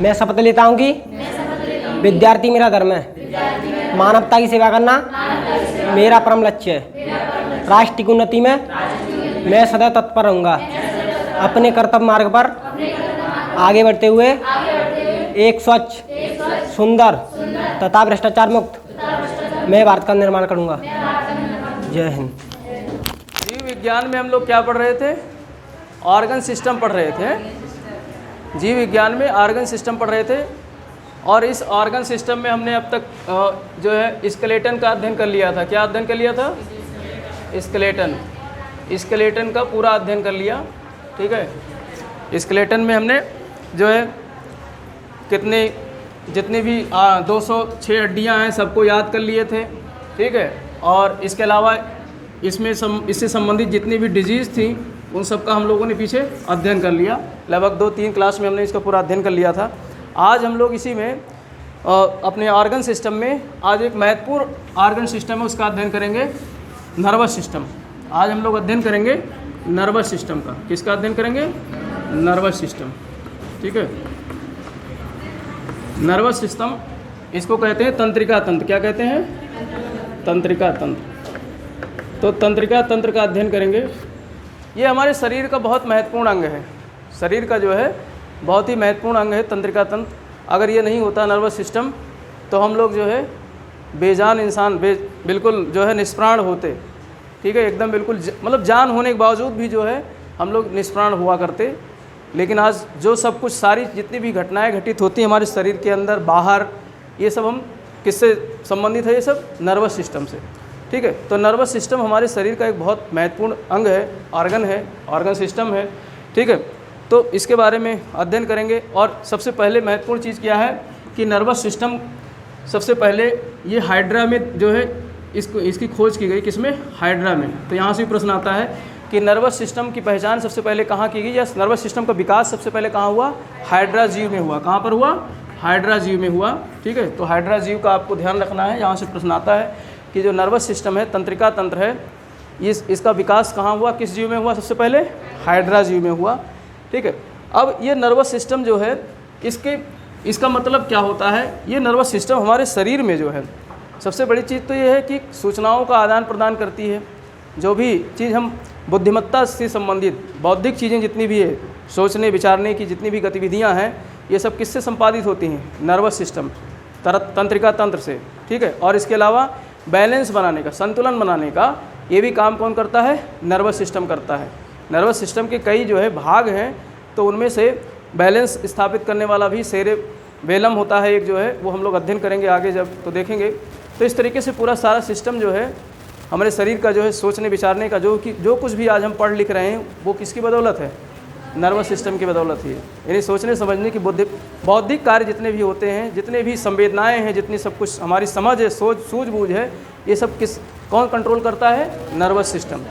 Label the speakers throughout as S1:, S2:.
S1: मैं शपथ लेता हूँ कि विद्यार्थी मेरा धर्म है, मानवता की सेवा करना मेरा परम लक्ष्य है, राष्ट्र की उन्नति में मैं सदा तत्पर रहूँगा, अपने कर्तव्य मार्ग पर आगे बढ़ते हुए एक स्वच्छ, सुंदर तथा भ्रष्टाचार मुक्त मैं भारत का निर्माण करूँगा। जय हिंद।
S2: जीव विज्ञान में हम लोग क्या पढ़ रहे थे? ऑर्गन सिस्टम पढ़ रहे थे। जीव विज्ञान में ऑर्गन सिस्टम पढ़ रहे थे और इस ऑर्गन सिस्टम में हमने अब तक जो है स्केलेटन का अध्ययन कर लिया था। क्या अध्ययन कर लिया था? स्केलेटन का पूरा अध्ययन कर लिया। ठीक है, स्केलेटन में हमने जो है जितनी भी 206 हड्डियाँ हैं सबको याद कर लिए थे। ठीक है, और इसके अलावा इससे संबंधित जितनी भी डिजीज़ थी उन सब का हम लोगों ने पीछे अध्ययन कर लिया। लगभग 2-3 क्लास में हमने इसका पूरा अध्ययन कर लिया था। आज हम लोग इसी में अपने ऑर्गन सिस्टम में आज एक महत्वपूर्ण ऑर्गन सिस्टम है, उसका अध्ययन करेंगे, नर्वस सिस्टम। आज हम लोग अध्ययन करेंगे नर्वस सिस्टम का। किसका अध्ययन करेंगे? Nervous system. ठीक है, नर्वस सिस्टम इसको कहते हैं तंत्रिका तंत्र। क्या कहते हैं? तंत्रिका तंत्र। तो तंत्रिका तंत्र का अध्ययन करेंगे। ये हमारे शरीर का बहुत महत्वपूर्ण अंग है। शरीर का जो है बहुत ही महत्वपूर्ण अंग है तंत्रिका तंत्र। अगर ये नहीं होता नर्वस सिस्टम तो हम लोग जो है बेजान इंसान बिल्कुल जो है निष्प्राण होते। ठीक है, एकदम बिल्कुल मतलब जान होने के बावजूद भी जो है हम लोग निष्प्राण हुआ करते। लेकिन आज जो सब कुछ सारी जितनी भी घटनाएं घटित होती हैं हमारे शरीर के अंदर बाहर, ये सब हम किससे संबंधित है? ये सब नर्वस सिस्टम से। ठीक है, तो नर्वस सिस्टम हमारे शरीर का एक बहुत महत्वपूर्ण अंग है, ऑर्गन सिस्टम है। ठीक है, तो इसके बारे में अध्ययन करेंगे। और सबसे पहले महत्वपूर्ण चीज़ क्या है कि नर्वस सिस्टम सबसे पहले ये हाइड्रा में जो है इसकी खोज की गई। किसमें? हाइड्रा में। तो यहाँ से भी प्रश्न आता है कि नर्वस सिस्टम की पहचान सबसे पहले कहाँ की गई, या नर्वस सिस्टम का विकास सबसे पहले कहाँ हुआ? हाइड्रा जीव में हुआ। कहाँ पर हुआ? हाइड्रा जीव में हुआ। ठीक है, तो हाइड्रा जीव का आपको ध्यान रखना है। यहाँ से प्रश्न आता है कि जो नर्वस सिस्टम है, तंत्रिका तंत्र है, इसका विकास कहाँ हुआ, किस जीव में हुआ? सबसे पहले हाइड्रा जीव में हुआ। ठीक है, अब ये नर्वस सिस्टम जो है इसका मतलब क्या होता है? ये नर्वस सिस्टम हमारे शरीर में जो है सबसे बड़ी चीज़ तो ये है कि सूचनाओं का आदान प्रदान करती है। जो भी चीज़ हम बुद्धिमत्ता से संबंधित बौद्धिक चीज़ें जितनी भी है, सोचने विचारने की जितनी भी गतिविधियाँ हैं, ये सब किससे संपादित होती हैं? नर्वस सिस्टम, तंत्रिका तंत्र से। ठीक है, और इसके अलावा बैलेंस बनाने का, संतुलन बनाने का ये भी काम कौन करता है? नर्वस सिस्टम करता है। नर्वस सिस्टम के कई जो है भाग हैं, तो उनमें से बैलेंस स्थापित करने वाला भी सेरेबेलम होता है एक जो है, वो हम लोग अध्ययन करेंगे आगे जब तो देखेंगे। तो इस तरीके से पूरा सारा सिस्टम जो है हमारे शरीर का जो है सोचने विचारने का जो कुछ भी आज हम पढ़ लिख रहे हैं वो किसकी बदौलत है? नर्वस सिस्टम की बदौलत ही है। यानी सोचने समझने की बौद्धिक कार्य जितने भी होते हैं, जितने भी संवेदनाएं हैं, जितनी सब कुछ हमारी समझ है, सूझबूझ है, ये सब कौन कंट्रोल करता है? Nervous system.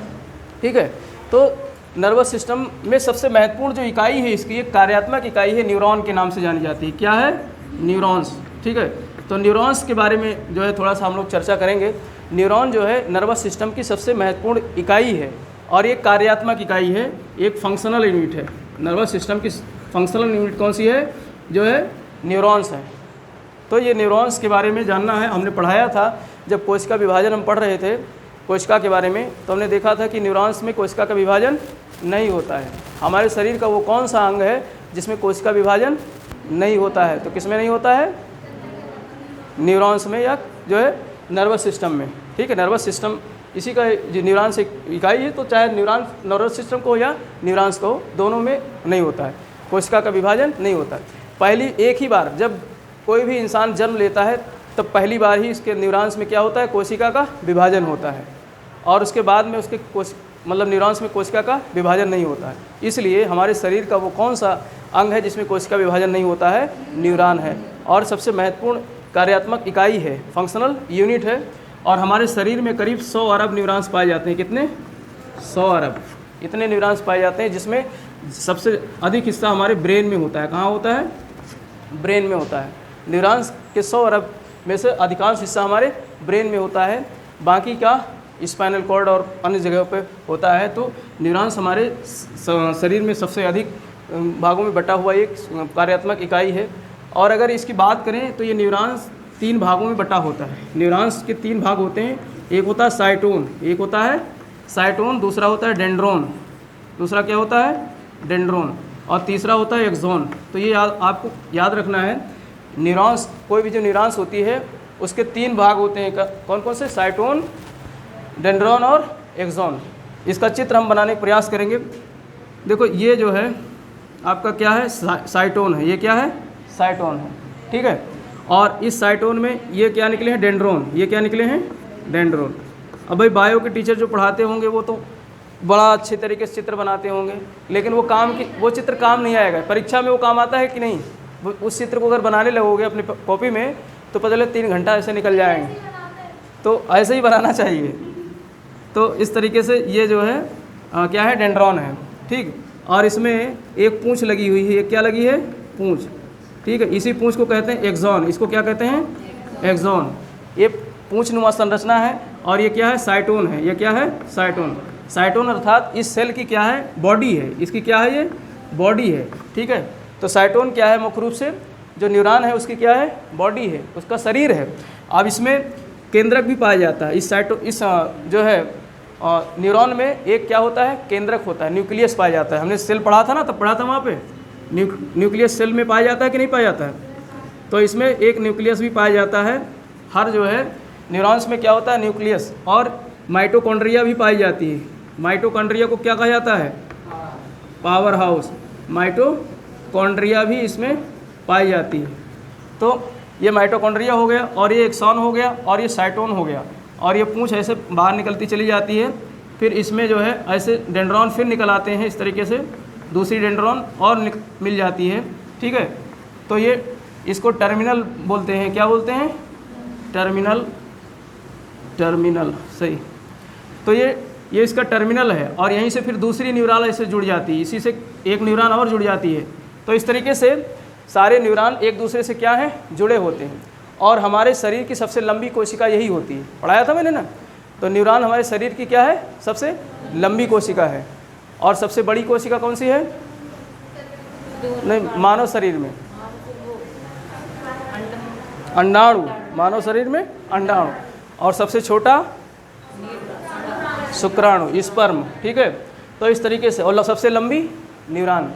S2: ठीक है, तो नर्वस सिस्टम में सबसे महत्वपूर्ण जो इकाई है इसकी, एक कार्यात्मक इकाई है, न्यूरॉन के नाम से जानी जाती है। क्या है? न्यूरॉन्स। ठीक है, तो न्यूरॉन्स के बारे में जो है थोड़ा सा हम लोग चर्चा करेंगे। न्यूरॉन जो है नर्वस सिस्टम की सबसे महत्वपूर्ण इकाई है और एक कार्यात्मक इकाई है, एक फंक्शनल यूनिट है। नर्वस सिस्टम की फंक्शनल यूनिट कौन सी है? जो है न्यूरॉन्स है। तो ये न्यूरॉन्स के बारे में जानना है। हमने पढ़ाया था जब कोशिका विभाजन हम पढ़ रहे थे कोशिका के बारे में, तो हमने देखा था कि न्यूरॉन्स में कोशिका का विभाजन नहीं होता है। हमारे शरीर का वो कौन सा अंग है जिसमें कोशिका विभाजन नहीं होता है? तो किसमें नहीं होता है? न्यूरॉन्स में, या जो है नर्वस सिस्टम में। ठीक है, नर्वस सिस्टम इसी का जो न्यूरॉन्स एक इकाई है, तो चाहे नर्वस सिस्टम को या न्यूरॉन्स को, दोनों में नहीं होता है, कोशिका का विभाजन नहीं होता है। पहली एक ही बार जब कोई भी इंसान जन्म लेता है तब पहली बार ही इसके न्यूरॉन्स में क्या होता है? कोशिका का विभाजन होता है, और उसके बाद में उसके न्यूरॉन्स में कोशिका का विभाजन नहीं होता है। इसलिए हमारे शरीर का वो कौन सा अंग है जिसमें कोशिका विभाजन नहीं होता है? न्यूरॉन है, और सबसे महत्वपूर्ण कार्यात्मक इकाई है, फंक्शनल यूनिट है। और हमारे शरीर में करीब 100 अरब न्यूरॉन्स पाए जाते हैं। कितने? 100 अरब। इतने न्यूरॉन्स पाए जाते हैं, जिसमें सबसे अधिक हिस्सा हमारे ब्रेन में होता है। कहाँ होता है? ब्रेन में होता है। न्यूरॉन्स के 100 अरब में से अधिकांश हिस्सा हमारे ब्रेन में होता है, बाकी का स्पाइनल कॉर्ड और अन्य जगहों पे होता है। तो न्यूरॉन्स हमारे शरीर में सबसे अधिक भागों में बटा हुआ एक कार्यात्मक इकाई है। और अगर इसकी बात करें तो ये न्यूरॉन्स 3 भागों में बटा होता है। न्यूरॉन्स के 3 भाग होते हैं, एक होता है साइटोन, एक होता है साइटोन, दूसरा होता है डेंड्रोन, दूसरा क्या होता है डेंड्रोन, और तीसरा होता है एक्सोन। तो ये आपको याद रखना है, न्यूरॉन्स, कोई भी जो न्यूरॉन्स होती है उसके 3 भाग होते हैं, कौन कौन से, साइटोन, डेंड्रोन और एक्सोन। इसका चित्र हम बनाने का प्रयास करेंगे। देखो ये जो है आपका क्या है, साइटोन है, ये क्या है, साइटोन है, ठीक है। और इस साइटोन में ये क्या निकले हैं, डेंड्रोन, ये क्या निकले हैं, डेंड्रोन। अब भाई बायो के टीचर जो पढ़ाते होंगे वो तो बड़ा अच्छे तरीके से चित्र बनाते होंगे, लेकिन वो चित्र काम नहीं आएगा परीक्षा में। वो काम आता है कि नहीं? उस चित्र को अगर बनाने लगोगे अपनी कॉपी में तो पता चले 3 घंटा ऐसे निकल जाएंगे। तो ऐसे ही बनाना चाहिए। तो इस तरीके से ये जो है क्या है, डेंड्रॉन है, ठीक। और इसमें एक पूँछ लगी हुई है, ये क्या लगी है, पूँछ, ठीक है। इसी पूँछ को कहते हैं एक्सोन, इसको क्या कहते हैं, एक्सोन। ये पूँछ नुमा संरचना है। और ये क्या है, साइटोन है, ये क्या है, साइटोन। साइटोन अर्थात इस सेल की क्या है, बॉडी है, इसकी क्या है, ये बॉडी है, ठीक है। तो साइटोन क्या है, मुख्य रूप से जो न्यूरॉन है उसकी क्या है, बॉडी है, उसका शरीर है। अब इसमें केंद्रक भी पाया जाता है। इस जो है न्यूरॉन में एक क्या होता है, केंद्रक होता है, न्यूक्लियस पाया जाता है। हमने सेल पढ़ा था ना, तब पढ़ा था वहाँ पे, न्यूक्लियस सेल में पाया जाता है कि नहीं पाया जाता है। तो इसमें एक न्यूक्लियस भी पाया जाता है। हर जो है न्यूरॉन्स में क्या होता है, न्यूक्लियस। और माइटोकॉन्ड्रिया भी पाई जाती है। माइटोकॉन्ड्रिया को क्या कहा जाता है, पावर हाउस। माइटोकॉन्ड्रिया भी इसमें पाई जाती है। तो ये माइटोकॉन्ड्रिया हो गया, और ये एक्सॉन हो गया, और ये साइटोन हो गया। और ये पूँछ ऐसे बाहर निकलती चली जाती है। फिर इसमें जो है ऐसे डेंड्रॉन फिर निकल आते हैं, इस तरीके से दूसरी डेंड्रॉन और मिल जाती है, ठीक है। तो ये इसको टर्मिनल बोलते हैं, क्या बोलते हैं, टर्मिनल, सही। तो ये इसका टर्मिनल है। और यहीं से फिर दूसरी न्यूरॉन ऐसे जुड़ जाती है, इसी से एक न्यूरॉन और जुड़ जाती है। तो इस तरीके से सारे न्यूरॉन एक दूसरे से क्या है, जुड़े होते हैं। और हमारे शरीर की सबसे लंबी कोशिका यही होती है, पढ़ाया था मैंने ना। तो न्यूरॉन हमारे शरीर की क्या है, सबसे लंबी कोशिका है। और सबसे बड़ी कोशिका कौन सी है, नहीं, मानव शरीर में अंडाणु, मानव शरीर में अंडाणु। और सबसे छोटा शुक्राणु, स्पर्म, ठीक है। तो इस तरीके से, और सबसे लंबी न्यूरॉन,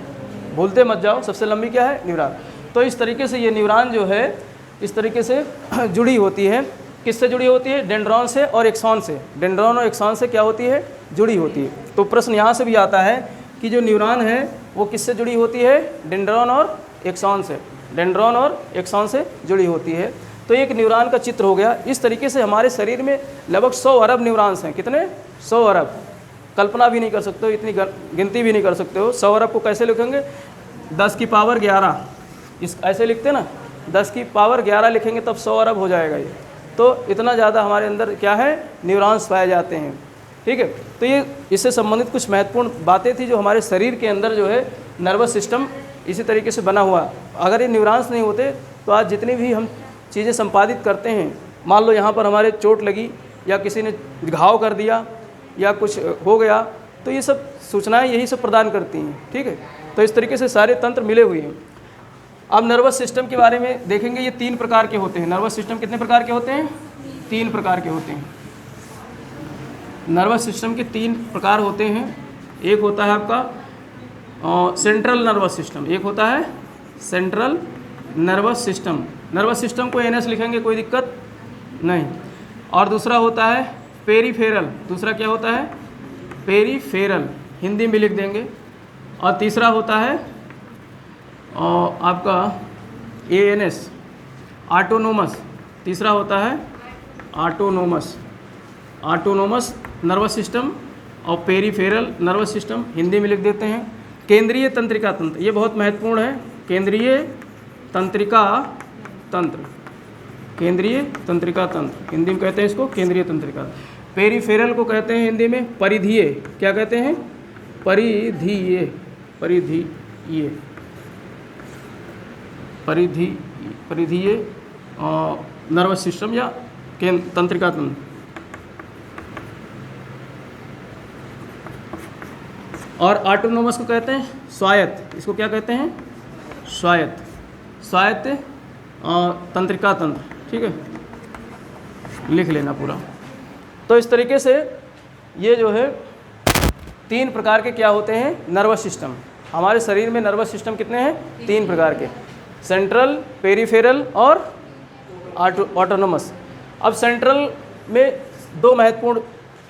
S2: भूलते मत जाओ, सबसे लंबी क्या है, न्यूरॉन। तो इस तरीके से ये न्यूरॉन जो है इस तरीके से जुड़ी होती है। किससे जुड़ी होती है, डेंड्रॉन से और एक्सॉन से। डेंड्रॉन और एक्सॉन से क्या होती है, जुड़ी होती है। तो प्रश्न यहाँ से भी आता है कि जो न्यूरॉन है वो किससे जुड़ी होती है, डेंड्रॉन और एक्सॉन से, डेंड्रॉन और एक्सॉन से जुड़ी होती है। तो एक न्यूरॉन का चित्र हो गया। इस तरीके से हमारे शरीर में लगभग 100 अरब न्यूरॉन्स हैं। कितने, 100 अरब। कल्पना भी नहीं कर सकते हो, इतनी गिनती भी नहीं कर सकते हो। 100 अरब को कैसे लिखेंगे, 10 की पावर 11, इस ऐसे लिखते ना, 10 की पावर 11 लिखेंगे तब 100 अरब हो जाएगा ये। तो इतना ज़्यादा हमारे अंदर क्या है, न्यूरॉन्स पाए जाते हैं, ठीक है। तो ये इससे संबंधित कुछ महत्वपूर्ण बातें थी जो हमारे शरीर के अंदर जो है नर्वस सिस्टम इसी तरीके से बना हुआ। अगर ये न्यूरॉन्स नहीं होते तो आज जितनी भी हम चीज़ें संपादित करते हैं, मान लो यहाँ पर हमारे चोट लगी या किसी ने घाव कर दिया या कुछ हो गया, तो ये सब सूचनाएं यही सब प्रदान करती हैं, ठीक है। तो इस तरीके से सारे तंत्र मिले हुए हैं। अब नर्वस सिस्टम के बारे में देखेंगे। ये 3 प्रकार के होते हैं। नर्वस सिस्टम कितने प्रकार के होते हैं, 3 प्रकार के होते हैं। नर्वस सिस्टम के 3 प्रकार होते हैं। एक होता है आपका सेंट्रल नर्वस सिस्टम, एक होता है central nervous system. Nervous system को एनएस लिखेंगे, कोई दिक्कत नहीं। और दूसरा होता है पेरीफेरल, दूसरा क्या होता है, पेरीफेरल, हिंदी में लिख देंगे। और तीसरा होता है आपका एएनएस, ऑटोनोमस। तीसरा होता है ऑटोनोमस, ऑटोनोमस नर्वस सिस्टम और पेरीफेरल नर्वस सिस्टम, हिंदी में लिख देते हैं। केंद्रीय तंत्रिका तंत्र, ये बहुत महत्वपूर्ण है। केंद्रीय तंत्रिका तंत्र, केंद्रीय तंत्रिका तंत्र, हिंदी में कहते हैं इसको केंद्रीय तंत्रिका। पेरीफेरल को कहते हैं हिंदी में परिधीय, क्या कहते हैं, परिधीय, परिधीय, परिधीय नर्वस सिस्टम या तंत्रिका तंत्र। और ऑटोनोमस को कहते हैं स्वायत्त, इसको क्या कहते हैं, स्वायत्त, स्वायत्त तंत्रिका तंत्र, ठीक है, लिख लेना पूरा। तो इस तरीके से ये जो है 3 प्रकार के क्या होते हैं, नर्वस सिस्टम। हमारे शरीर में नर्वस सिस्टम कितने हैं, 3 प्रकार के, सेंट्रल, पेरिफेरल और ऑटोनोमस। अब सेंट्रल में 2 महत्वपूर्ण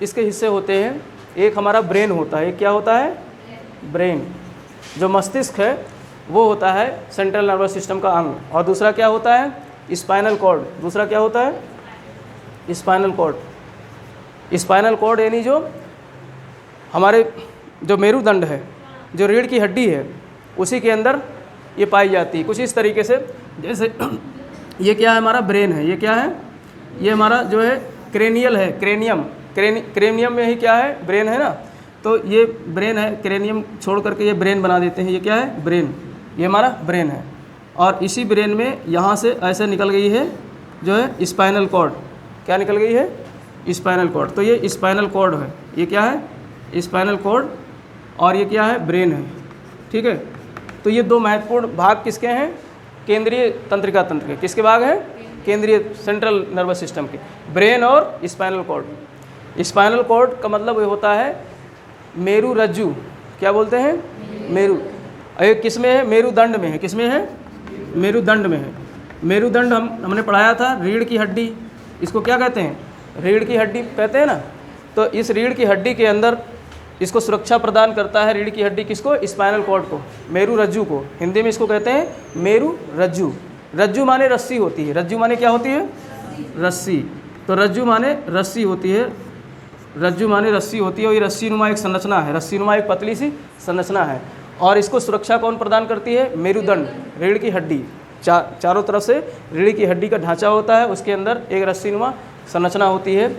S2: इसके हिस्से होते हैं। एक हमारा ब्रेन होता है, क्या होता है, ब्रेन, जो मस्तिष्क है वो होता है सेंट्रल नर्वस सिस्टम का अंग। और दूसरा क्या होता है, स्पाइनल कॉर्ड। दूसरा क्या होता है, स्पाइनल कॉर्ड। स्पाइनल कॉर्ड यानी जो हमारे जो मेरुदंड है, जो रीढ़ की हड्डी है, उसी के अंदर ये पाई जाती है। कुछ इस तरीके से, जैसे ये क्या है, हमारा ब्रेन है, ये क्या है, ये हमारा जो है क्रेनियल है, क्रेनियम में ही क्या है, ब्रेन है ना। तो ये ब्रेन है, क्रेनियम छोड़ करके ये ब्रेन बना देते हैं, ये क्या है, ब्रेन, ये हमारा ब्रेन है। और इसी ब्रेन में यहाँ से ऐसे निकल गई है जो है स्पाइनल कॉर्ड। क्या निकल गई है, स्पाइनल कॉर्ड। तो ये स्पाइनल कॉर्ड है, ये क्या है, स्पाइनल कॉर्ड, और ये क्या है, ब्रेन है, ठीक है। तो ये 2 महत्वपूर्ण भाग किसके हैं, केंद्रीय तंत्रिका तंत्र के। किसके भाग हैं, केंद्रीय सेंट्रल नर्वस सिस्टम के, ब्रेन और स्पाइनल कॉर्ड। स्पाइनल कॉर्ड का मतलब ये होता है मेरु रज्जु, क्या बोलते हैं, मेरु। ये किस में है, मेरुदंड में है। किस में है, मेरुदंड में है। मेरुदंड हमने पढ़ाया था, रीढ़ की हड्डी, इसको क्या कहते हैं, रीढ़ की हड्डी कहते हैं ना। तो इस रीढ़ की हड्डी के अंदर इसको सुरक्षा प्रदान करता है रीढ़ की हड्डी, किसको, स्पाइनल कॉर्ड को, मेरु रज्जु को। हिंदी में इसको कहते हैं मेरु रज्जु। रज्जु माने रस्सी होती है, रज्जु माने क्या होती है, रस्सी। तो रज्जु माने रस्सी होती है, रज्जु माने रस्सी होती है, और ये रस्सी नुमा एक संरचना है, रस्सी नुमा एक पतली सी संरचना है। और इसको सुरक्षा कौन प्रदान करती है, मेरुदंड, रीढ़ की हड्डी। चारों तरफ से रीढ़ की हड्डी का ढांचा होता है, उसके अंदर एक रस्सी नुमा संरचना होती है।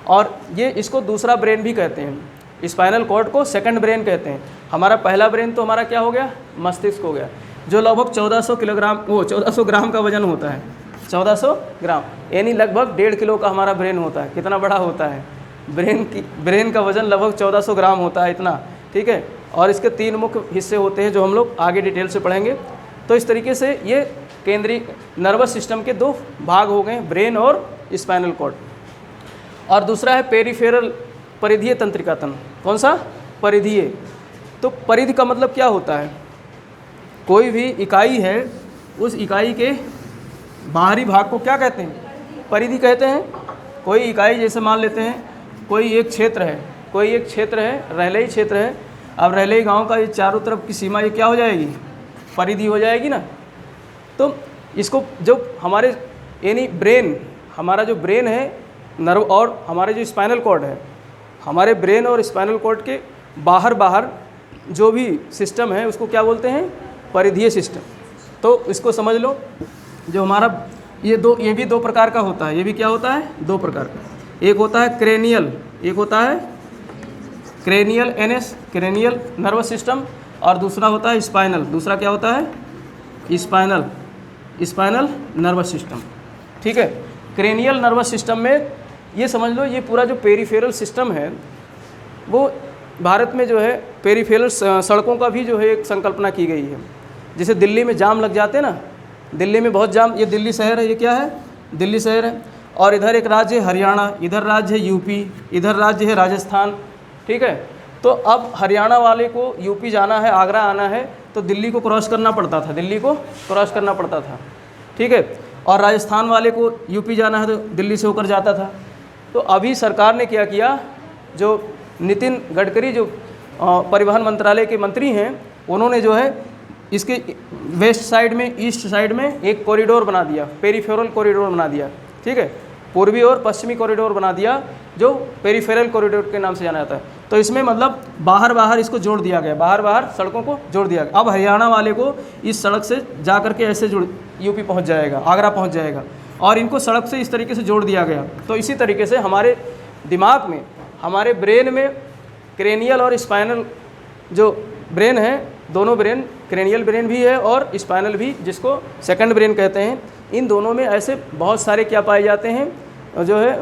S2: और ये इसको दूसरा ब्रेन भी कहते हैं, स्पाइनल कॉर्ड को सेकंड ब्रेन कहते हैं। हमारा पहला ब्रेन तो हमारा क्या हो गया, मस्तिष्क हो गया, जो लगभग 1400 किलोग्राम, 1400 ग्राम का वजन होता है, 1400 ग्राम, यानी लगभग 1.5 किलो का हमारा ब्रेन होता है। कितना बड़ा होता है, ब्रेन का वजन लगभग 1400 ग्राम होता है, इतना, ठीक है। और इसके 3 मुख्य हिस्से होते हैं जो हम लोग आगे डिटेल से पढ़ेंगे। तो इस तरीके से ये केंद्रीय नर्वस सिस्टम के 2 भाग हो गए, ब्रेन और स्पाइनल कॉर्ड। और दूसरा है पेरिफेरल, परिधीय तंत्रिका तंत्र। कौन सा, परिधीय। तो परिधि का मतलब क्या होता है, कोई भी इकाई है, उस इकाई के बाहरी भाग को क्या कहते हैं, परिधि कहते हैं। कोई इकाई, जैसे मान लेते हैं कोई एक क्षेत्र है, कोई एक क्षेत्र है, रहलई क्षेत्र है। अब रहलई गांव का ये चारों तरफ की सीमा ये क्या हो जाएगी, परिधि हो जाएगी ना। तो इसको जो हमारे यानी ब्रेन, हमारा जो ब्रेन है नर्व, और हमारे जो स्पाइनल कॉर्ड है, हमारे ब्रेन और स्पाइनल कॉर्ड के बाहर जो भी सिस्टम है उसको क्या बोलते हैं, परिधीय सिस्टम। तो इसको समझ लो, जो हमारा ये भी 2 प्रकार का होता है। ये भी क्या होता है, 2 प्रकार का। एक होता है क्रेनियल, एक होता है cranial NS, cranial nervous system, और दूसरा होता है स्पाइनल। दूसरा क्या होता है, स्पाइनल नर्वस सिस्टम, ठीक है। क्रेनियल नर्वस सिस्टम में ये समझ लो, ये पूरा जो पेरिफेरल सिस्टम है, वो भारत में जो है पेरिफेरल सड़कों का भी जो है एक संकल्पना की गई है। जैसे दिल्ली में जाम लग जाते हैं ना, दिल्ली में बहुत जाम, ये दिल्ली शहर है, ये क्या है, दिल्ली शहर है। और इधर एक राज्य है हरियाणा, इधर राज्य है यूपी, इधर राज्य है राजस्थान, ठीक है। तो अब हरियाणा वाले को यूपी जाना है, आगरा आना है, तो दिल्ली को क्रॉस करना पड़ता था, दिल्ली को क्रॉस करना पड़ता था, ठीक है। और राजस्थान वाले को यूपी जाना है तो दिल्ली से होकर जाता था। तो अभी सरकार ने क्या किया, जो नितिन गडकरी जो परिवहन मंत्रालय के मंत्री हैं, उन्होंने जो है इसके वेस्ट साइड में, ईस्ट साइड में एक कॉरिडोर बना दिया, पेरिफेरल कॉरिडोर बना दिया, ठीक है। पूर्वी और पश्चिमी कॉरिडोर बना दिया, जो पेरिफेरल कॉरिडोर के नाम से जाना जाता है। तो इसमें मतलब बाहर इसको जोड़ दिया गया, बाहर सड़कों को जोड़ दिया गया। अब हरियाणा वाले को इस सड़क से जा करके ऐसे यूपी पहुंच जाएगा, आगरा पहुंच जाएगा, और इनको सड़क से इस तरीके से जोड़ दिया गया। तो इसी तरीके से हमारे दिमाग में, हमारे ब्रेन में क्रेनियल और स्पाइनल जो ब्रेन है, दोनों ब्रेन, क्रेनियल ब्रेन भी है और स्पाइनल भी, जिसको सेकंड ब्रेन कहते हैं, इन दोनों में ऐसे बहुत सारे क्या पाए जाते हैं, जो है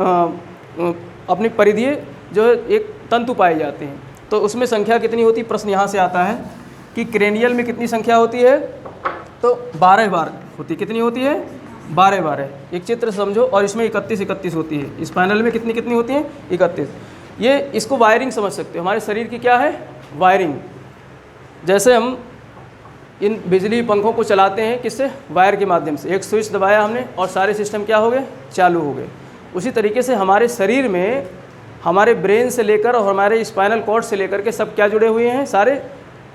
S2: अपनी परिधीय जो है एक तंतु पाए जाते हैं। तो उसमें संख्या कितनी होती, प्रश्न यहाँ से आता है कि क्रेनियल में कितनी संख्या होती है, तो 12 होती, कितनी होती है, 12 एक चित्र समझो, और इसमें 31 होती है। स्पाइनल में कितनी कितनी होती हैं? 31। ये इसको वायरिंग समझ सकते हो, हमारे शरीर की क्या है? वायरिंग। जैसे हम इन बिजली पंखों को चलाते हैं किससे? वायर के माध्यम से। एक स्विच दबाया हमने और सारे सिस्टम क्या हो गए? चालू हो गए। उसी तरीके से हमारे शरीर में हमारे ब्रेन से लेकर और हमारे स्पाइनल कॉर्ड से लेकर के सब क्या जुड़े हुए हैं? सारे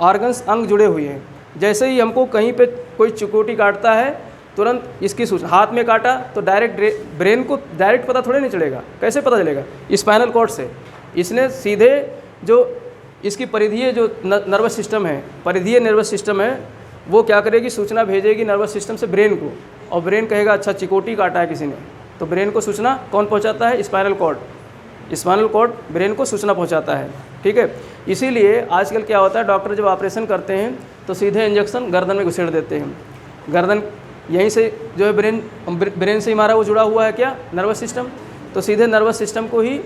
S2: ऑर्गन्स, अंग जुड़े हुए हैं। जैसे ही हमको कहीं पे कोई चिकोटी काटता है, तुरंत इसकी सूचना, हाथ में काटा तो डायरेक्ट ब्रेन को डायरेक्ट पता थोड़े नहीं चलेगा। कैसे पता चलेगा? स्पाइनल कॉर्ड से। इसने सीधे जो इसकी परिधीय जो नर्वस सिस्टम है, परिधीय नर्वस सिस्टम है, वो क्या करेगी? सूचना भेजेगी नर्वस सिस्टम से ब्रेन को, और ब्रेन कहेगा अच्छा चिकोटी काटा है किसी ने, तो ब्रेन को सूचना कौन पहुंचाता है? Spinal cord. Spinal cord brain को सूचना पहुंचाता है, ठीक है। इसीलिए आजकल क्या होता है, डॉक्टर जब ऑपरेशन करते हैं तो सीधे इंजेक्शन गर्दन में घुसेड़ देते हैं। गर्दन यहीं से जो है ब्रेन से हमारा वो जुड़ा हुआ है क्या? Nervous system. तो सीधे नर्वस सिस्टम को ही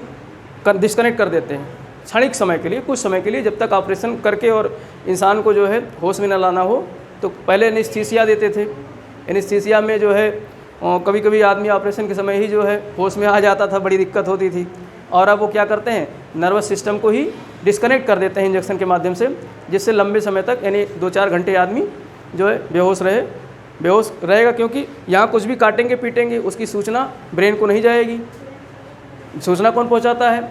S2: डिस्कनेक्ट कर देते हैं क्षणिक समय के लिए, कुछ समय के लिए, जब तक ऑपरेशन करके और इंसान को जो है होश में न लाना हो। तो पहले एनेस्थीसिया देते थे। एनेस्थीसिया में जो है कभी कभी आदमी ऑपरेशन के समय ही जो है होश में आ जाता था, बड़ी दिक्कत होती थी। और अब वो क्या करते हैं? नर्वस सिस्टम को ही डिस्कनेक्ट कर देते हैं इंजेक्शन के माध्यम से, जिससे लंबे समय तक यानी 2-4 घंटे आदमी जो है बेहोश रहेगा, क्योंकि यहाँ कुछ भी काटेंगे पीटेंगे उसकी सूचना ब्रेन को नहीं जाएगी। सूचना कौन पहुँचाता है?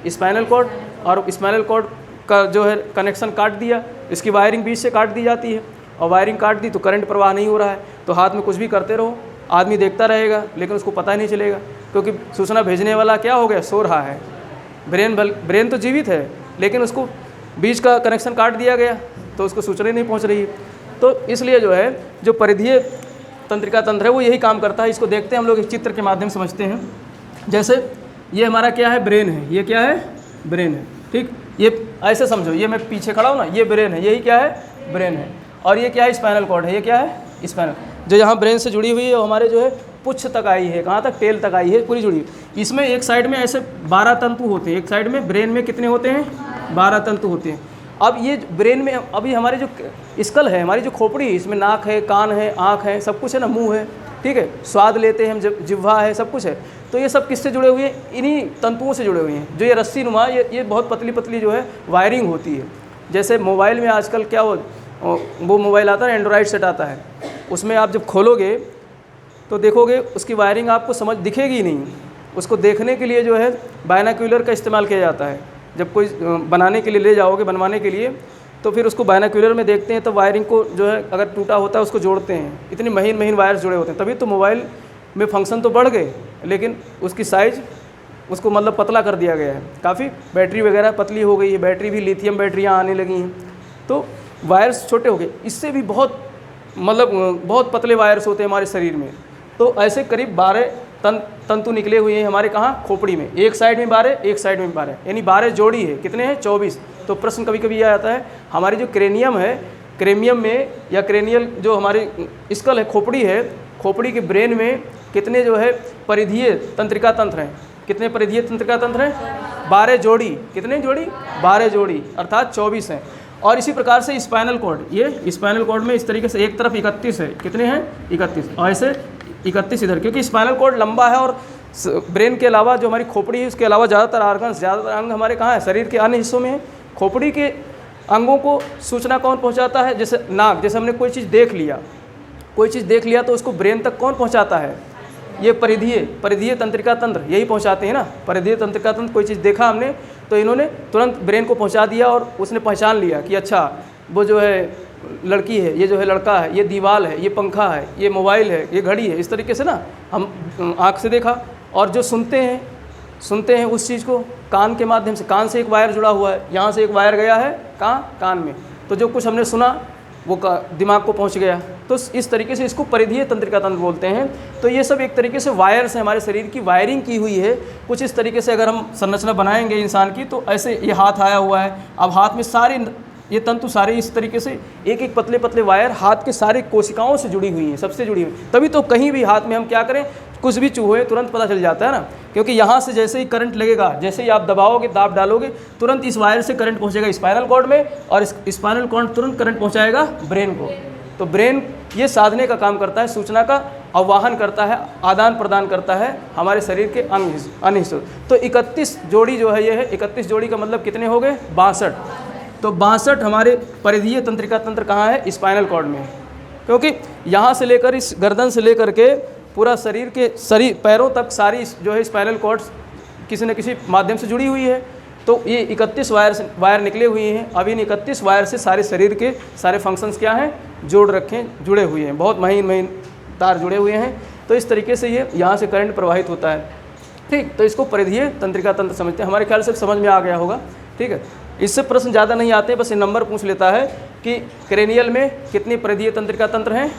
S2: Spinal cord. और स्पाइनल कॉर्ड का जो है कनेक्शन काट दिया, इसकी वायरिंग बीच से काट दी जाती है, और वायरिंग काट दी तो करंट प्रवाह नहीं हो रहा है, तो हाथ में कुछ भी करते रहो, आदमी देखता रहेगा लेकिन उसको पता ही नहीं चलेगा, क्योंकि सूचना भेजने वाला क्या हो गया? सो रहा है। ब्रेन तो जीवित है लेकिन उसको बीच का कनेक्शन काट दिया गया, तो उसको सूचना ही नहीं पहुंच रही है। तो इसलिए जो है जो परिधीय तंत्रिका तंत्र है वो यही काम करता है। इसको देखते हैं हम लोग एक चित्र के माध्यम से समझते हैं। जैसे ये हमारा क्या है? ब्रेन है। ये क्या है? ब्रेन है, ठीक। ये ऐसे समझो, ये मैं पीछे खड़ा हूँ ना, ये ब्रेन है, यही क्या है? ब्रेन है। और ये क्या है? स्पाइनल कॉर्ड है। ये क्या है? स्पाइनल, जो यहाँ ब्रेन से जुड़ी हुई है, वो हमारे जो है पुच्छ तक आई है। कहाँ तक? टेल तक आई है, पूरी जुड़ी। इसमें एक साइड में ऐसे 12 तंतु होते हैं। एक साइड में ब्रेन में कितने होते हैं? 12 तंतु होते हैं। अब ये ब्रेन में अभी हमारे जो स्कल है, हमारी जो खोपड़ी है, इसमें नाक है, कान है, आँख है, सब कुछ है ना, मुंह है, ठीक है, स्वाद लेते हैं हम, जिह्वा है, सब कुछ है। तो ये सब किससे जुड़े हुए हैं? इन्हीं तंतुओं से जुड़े हुए हैं। जो ये रस्सी नुमा, ये बहुत पतली पतली जो है वायरिंग होती है। जैसे मोबाइल में आजकल क्या वो मोबाइल आता है, एंड्रॉयड सेट आता है, उसमें आप जब खोलोगे तो देखोगे उसकी वायरिंग आपको दिखेगी ही नहीं। उसको देखने के लिए जो है बायनाक्यूलर का इस्तेमाल किया जाता है। जब कोई बनाने के लिए ले जाओगे, बनवाने के लिए, तो फिर उसको बायनाक्यूलर में देखते हैं, तो वायरिंग को जो है अगर टूटा होता है उसको जोड़ते हैं। इतनी महीन महीन वायर्स जुड़े होते हैं, तभी तो मोबाइल में फंक्शन तो बढ़ गए, लेकिन उसकी साइज़ उसको मतलब पतला कर दिया गया है काफ़ी। बैटरी वगैरह पतली हो गई है, बैटरी भी लिथियम बैटरियाँ आने लगी हैं, तो वायर्स छोटे हो गए। इससे भी बहुत पतले वायर्स होते हैं हमारे शरीर में। तो ऐसे करीब 12 तंतु निकले हुए हैं हमारे कहाँ? खोपड़ी में। एक साइड में 12, एक साइड में 12, यानी 12 जोड़ी है। कितने हैं? 24। तो प्रश्न कभी कभी यह आता है, हमारी जो क्रेनियम है, क्रेनियम में या क्रेनियल जो हमारी स्कल है, खोपड़ी है, खोपड़ी के ब्रेन में कितने जो है परिधीय तंत्रिका तंत्र हैं? कितने परिधीय तंत्रिका तंत्र हैं? 12 जोड़ी। कितने जोड़ी? 12 जोड़ी, अर्थात 24 हैं। और इसी प्रकार से स्पाइनल कॉर्ड, ये स्पाइनल कॉर्ड में इस तरीके से एक तरफ 31 है। कितने हैं? 31, और ऐसे 31 इधर, क्योंकि स्पाइनल कॉर्ड लंबा है और ब्रेन के अलावा जो हमारी खोपड़ी है उसके अलावा ज़्यादातर ऑर्गन्स, ज़्यादातर अंग हमारे कहाँ है? शरीर के अन्य हिस्सों में है। खोपड़ी के अंगों को सूचना कौन पहुँचाता है? जैसे नाक, जैसे हमने कोई चीज़ देख लिया तो उसको ब्रेन तक कौन पहुँचाता है? ये परिधीय तंत्रिका तंत्र यही पहुँचाते हैं ना। परिधीय तंत्रिका तंत्र, कोई चीज़ देखा हमने तो इन्होंने तुरंत ब्रेन को पहुँचा दिया और उसने पहचान लिया कि अच्छा वो जो है लड़की है, ये जो है लड़का है, ये दीवार है, ये पंखा है, ये मोबाइल है, ये घड़ी है। इस तरीके से ना हम आँख से देखा। और जो सुनते हैं उस चीज़ को कान के माध्यम से, कान से एक वायर जुड़ा हुआ है, यहाँ से एक वायर गया है कहाँ? कान में। तो जो कुछ हमने सुना वो दिमाग को पहुँच गया। तो इस तरीके से इसको परिधीय तंत्रिका तंत्र बोलते हैं। तो ये सब एक तरीके से वायर्स हैं, हमारे शरीर की वायरिंग की हुई है। कुछ इस तरीके से अगर हम संरचना बनाएंगे इंसान की, तो ऐसे ये हाथ आया हुआ है, अब हाथ में सारे ये तंतु सारे इस तरीके से एक एक पतले पतले वायर हाथ के सारे कोशिकाओं से जुड़ी हुई हैं, सबसे जुड़ी हुई। तभी तो कहीं भी हाथ में हम क्या करें, कुछ भी चूहे तुरंत पता चल जाता है ना, क्योंकि यहाँ से जैसे ही करंट लगेगा, जैसे ही आप दबाओगे, दाब डालोगे, तुरंत इस वायर से करंट पहुँचेगा स्पाइनल कॉर्ड में, और स्पाइनल कॉर्ड तुरंत करंट पहुँचाएगा ब्रेन को। तो ब्रेन ये साधने का काम करता है, सूचना का आवाहन करता है, आदान प्रदान करता है हमारे शरीर के अन्य हिस्सों। तो 31 जोड़ी जो है ये है, 31 जोड़ी का मतलब कितने हो गए? 62। तो 62 हमारे परिधीय तंत्रिका तंत्र कहाँ है? स्पाइनल कॉर्ड में है, क्योंकि यहाँ से लेकर इस गर्दन से लेकर के पूरा शरीर पैरों तक सारी जो है स्पाइनल कॉर्ड किसी न किसी माध्यम से जुड़ी हुई है। तो ये 31 वायर निकले हुए हैं। अब इन 31 वायर से सारे शरीर के सारे फंक्शंस क्या हैं? जुड़े हुए हैं, बहुत महीन तार जुड़े हुए हैं। तो इस तरीके से ये यहाँ से करंट प्रवाहित होता है। ठीक, तो इसको परिधीय तंत्रिका तंत्र समझते हैं। हमारे ख्याल से समझ में आ गया होगा। ठीक है, इससे प्रश्न ज़्यादा नहीं आते, बस ये नंबर पूछ लेता है कि क्रेनियल में कितनी परिधीय तंत्रिका तंत्र हैं?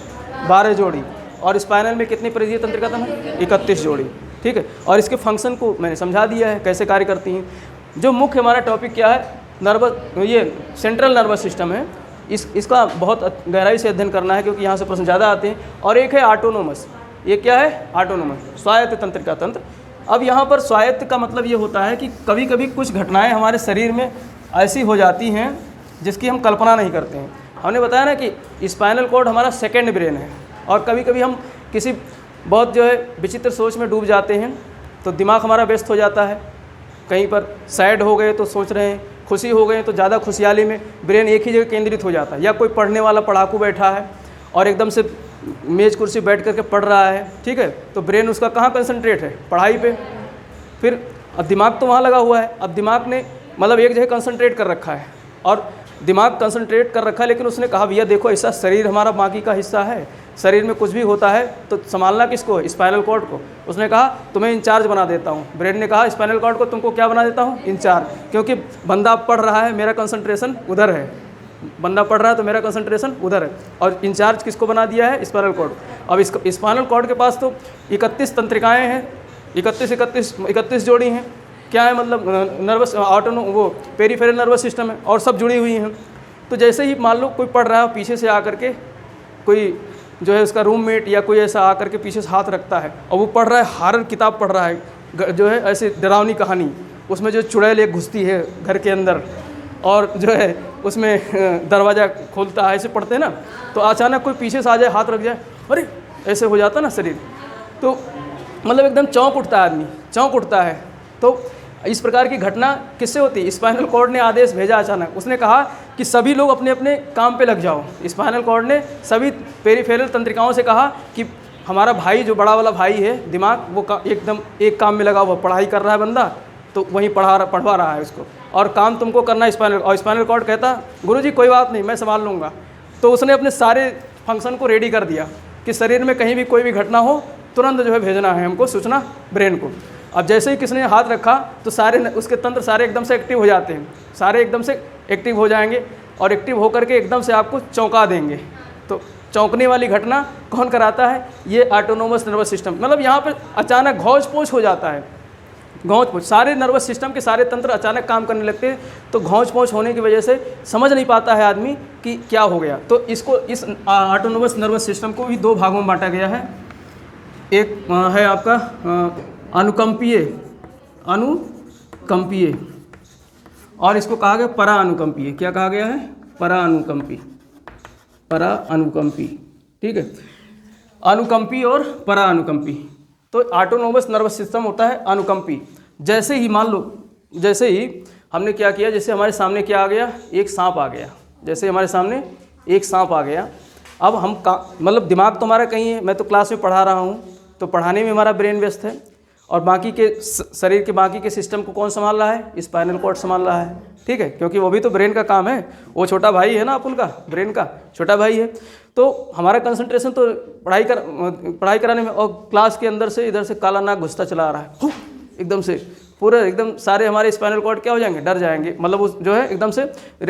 S2: 12 जोड़ी। और स्पाइनल में कितनी परिधीय तंत्रिका तंत्र हैं? 31 जोड़ी। ठीक है, और इसके फंक्शन को मैंने समझा दिया है कैसे कार्य करती हैं। जो मुख्य हमारा टॉपिक क्या है? ये सेंट्रल नर्वस सिस्टम है। इसका बहुत गहराई से अध्ययन करना है, क्योंकि यहाँ से प्रश्न ज़्यादा आते हैं। और एक है ऑटोनोमस। ये क्या है? ऑटोनोमस, स्वायत्त तंत्रिका तंत्र। अब यहाँ पर स्वायत्त का मतलब ये होता है कि कभी कभी कुछ घटनाएं हमारे शरीर में ऐसी हो जाती हैं जिसकी हम कल्पना नहीं करते हैं। हमने बताया ना कि स्पाइनल कॉर्ड हमारा सेकेंड ब्रेन है, और कभी कभी हम किसी बहुत जो है विचित्र सोच में डूब जाते हैं, तो दिमाग हमारा व्यस्त हो जाता है। कहीं पर सैड हो गए तो सोच रहे हैं, खुशी हो गए तो ज़्यादा खुशहाली में ब्रेन एक ही जगह केंद्रित हो जाता है। या कोई पढ़ने वाला पढ़ाकू बैठा है और एकदम से मेज कुर्सी बैठ करके पढ़ रहा है, ठीक है, तो ब्रेन उसका कहाँ कंसंट्रेट है? पढ़ाई पे। फिर अब दिमाग तो वहाँ लगा हुआ है। अब दिमाग ने मतलब एक जगह कंसंट्रेट कर रखा है, और दिमाग कंसंट्रेट कर रखा है, लेकिन उसने कहा भैया देखो ऐसा शरीर हमारा बाकी का हिस्सा है, शरीर में कुछ भी होता है तो संभालना किसको? स्पाइनल कॉर्ड को। उसने कहा तुम्हें इंचार्ज बना देता हूँ। ब्रेन ने कहा स्पाइनल कॉर्ड को तुमको क्या बना देता हूँ? इंचार्ज, क्योंकि बंदा पढ़ रहा है, मेरा कंसंट्रेशन उधर है। बंदा पढ़ रहा है तो मेरा कंसंट्रेशन उधर है, और इंचार्ज किसको बना दिया है? Spinal cord. अब इसको स्पाइनल कॉर्ड के पास तो 31 तंत्रिकाएँ हैं, 31 जोड़ी हैं। क्या है मतलब? नर्वस वो पेरीफेरल नर्वस सिस्टम है, और सब जुड़ी हुई हैं। तो जैसे ही मान लो कोई पढ़ रहा है, पीछे से आकर के कोई जो है उसका रूममेट या कोई ऐसा आकर के पीछे से हाथ रखता है, और वो पढ़ रहा है, हॉरर किताब पढ़ रहा है, जो है ऐसे डरावनी कहानी, उसमें जो चुड़ैल एक घुसती है घर के अंदर, और जो है उसमें दरवाज़ा खोलता है, ऐसे पढ़ते हैं ना, तो अचानक कोई पीछे से आ जाए, हाथ रख जाए, अरे ऐसे हो जाता ना शरीर, तो मतलब एकदम चौंक उठता है, आदमी चौंक उठता है। तो इस प्रकार की घटना किससे होती है? स्पाइनल कॉर्ड ने आदेश भेजा अचानक। उसने कहा कि सभी लोग अपने अपने काम पे लग जाओ। स्पाइनल कॉर्ड ने सभी पेरीफेरल तंत्रिकाओं से कहा कि हमारा भाई, जो बड़ा वाला भाई है दिमाग, वो एकदम एक काम में लगा हुआ, पढ़ाई कर रहा है बंदा, तो वहीं पढ़वा रहा है उसको, और काम तुमको करना है स्पाइनल। और स्पाइनल कॉर्ड कहता गुरुजी कोई बात नहीं, मैं संभाल लूँगा। तो उसने अपने सारे फंक्शन को रेडी कर दिया कि शरीर में कहीं भी कोई भी घटना हो तुरंत जो है भेजना है हमको सूचना ब्रेन को। अब जैसे ही किसने हाथ रखा तो सारे उसके तंत्र सारे एकदम से एक्टिव हो जाते हैं, सारे एकदम से एक्टिव हो जाएंगे, और एक्टिव होकर के एकदम से आपको चौंका देंगे। तो चौंकने वाली घटना कौन कराता है? ये ऑटोनोमस नर्वस सिस्टम। मतलब यहाँ पर अचानक घौंच पोंछ हो जाता है, घौंच पोंछ, सारे नर्वस सिस्टम के सारे तंत्र अचानक काम करने लगते हैं। तो घौंच पोंछ होने की वजह से समझ नहीं पाता है आदमी कि क्या हो गया। तो इसको, इस ऑटोनोमस नर्वस सिस्टम को भी दो भागों में बांटा गया है। एक है आपका अनुकंपीय, और इसको कहा गया परा अनुकंपीय। क्या कहा गया है? परा अनुकंपी। ठीक है, अनुकंपी और परा अनुकंपी। तो ऑटोनोमस नर्वस सिस्टम होता है अनुकंपी। जैसे ही मान लो, जैसे ही हमने क्या किया, जैसे हमारे सामने क्या आ गया? एक सांप आ गया। जैसे हमारे सामने एक सांप आ गया, अब हम मतलब दिमाग तो हमारा कहीं है, मैं तो क्लास में पढ़ा रहा हूँ, तो पढ़ाने में हमारा ब्रेन व्यस्त है, और बाकी के शरीर के बाकी के सिस्टम को कौन संभाल रहा है? स्पाइनल कॉर्ड संभाल रहा है। ठीक है, क्योंकि वो भी तो ब्रेन का काम है, वो छोटा भाई है ना अपन का, ब्रेन का छोटा भाई है। तो हमारा कंसंट्रेशन तो पढ़ाई कराने में, और क्लास के अंदर से इधर से काला नाग घुसता चला आ रहा है, एकदम से पूरा एकदम सारे हमारे स्पाइनल कॉर्ड क्या हो जाएंगे? डर जाएंगे, मतलब वो जो है एकदम से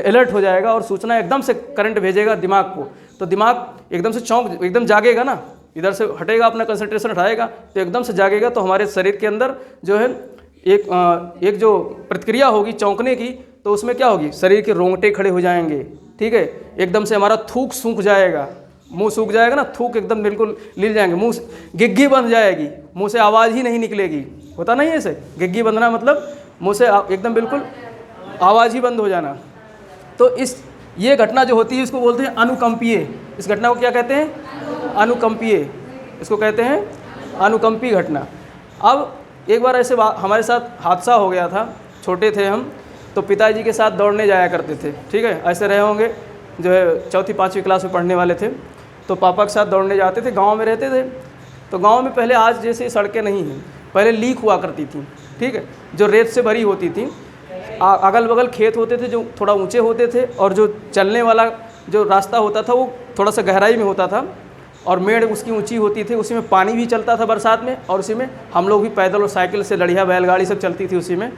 S2: अलर्ट हो जाएगा, और सूचना एकदम से करंट भेजेगा दिमाग को। तो दिमाग एकदम से चौंक, एकदम जागेगा ना, इधर से हटेगा, अपना कंसंट्रेशन हटाएगा तो एकदम से जागेगा। तो हमारे शरीर के अंदर जो है एक जो प्रतिक्रिया होगी चौंकने की, तो उसमें क्या होगी? शरीर के रोंगटे खड़े हो जाएंगे। ठीक है, एकदम से हमारा थूक सूख जाएगा, मुंह सूख जाएगा ना, थूक एकदम बिल्कुल लील जाएंगे, मुंह गिग्गी बंध जाएगी, मुंह से आवाज़ ही नहीं निकलेगी। होता नहीं है ऐसे? गिग्गी बंधना मतलब मुंह से एकदम बिल्कुल आवाज़ ही बंद हो जाना। तो ये घटना जो होती है इसको बोलते हैं अनुकंपीय। इस घटना को क्या कहते हैं? अनुकंपीय। इसको कहते हैं अनुकंपी घटना। अब एक बार ऐसे हमारे साथ हादसा हो गया था, छोटे थे हम, तो पिताजी के साथ दौड़ने जाया करते थे, ठीक है, ऐसे रहे होंगे जो है 4वीं 5वीं क्लास में पढ़ने वाले थे, तो पापा के साथ दौड़ने जाते थे, गांव में रहते थे। तो गांव में पहले आज जैसे सड़कें नहीं हैं, पहले लीक हुआ करती थी, ठीक है, जो रेत से भरी होती थी। अगल बगल खेत होते थे जो थोड़ा ऊंचे होते थे, और जो चलने वाला जो रास्ता होता था वो थोड़ा सा गहराई में होता था, और मेड़ उसकी ऊंची होती थी, उसी में पानी भी चलता था बरसात में, और उसी में हम लोग भी पैदल और साइकिल से, लड़िया बैलगाड़ी सब चलती थी उसी में,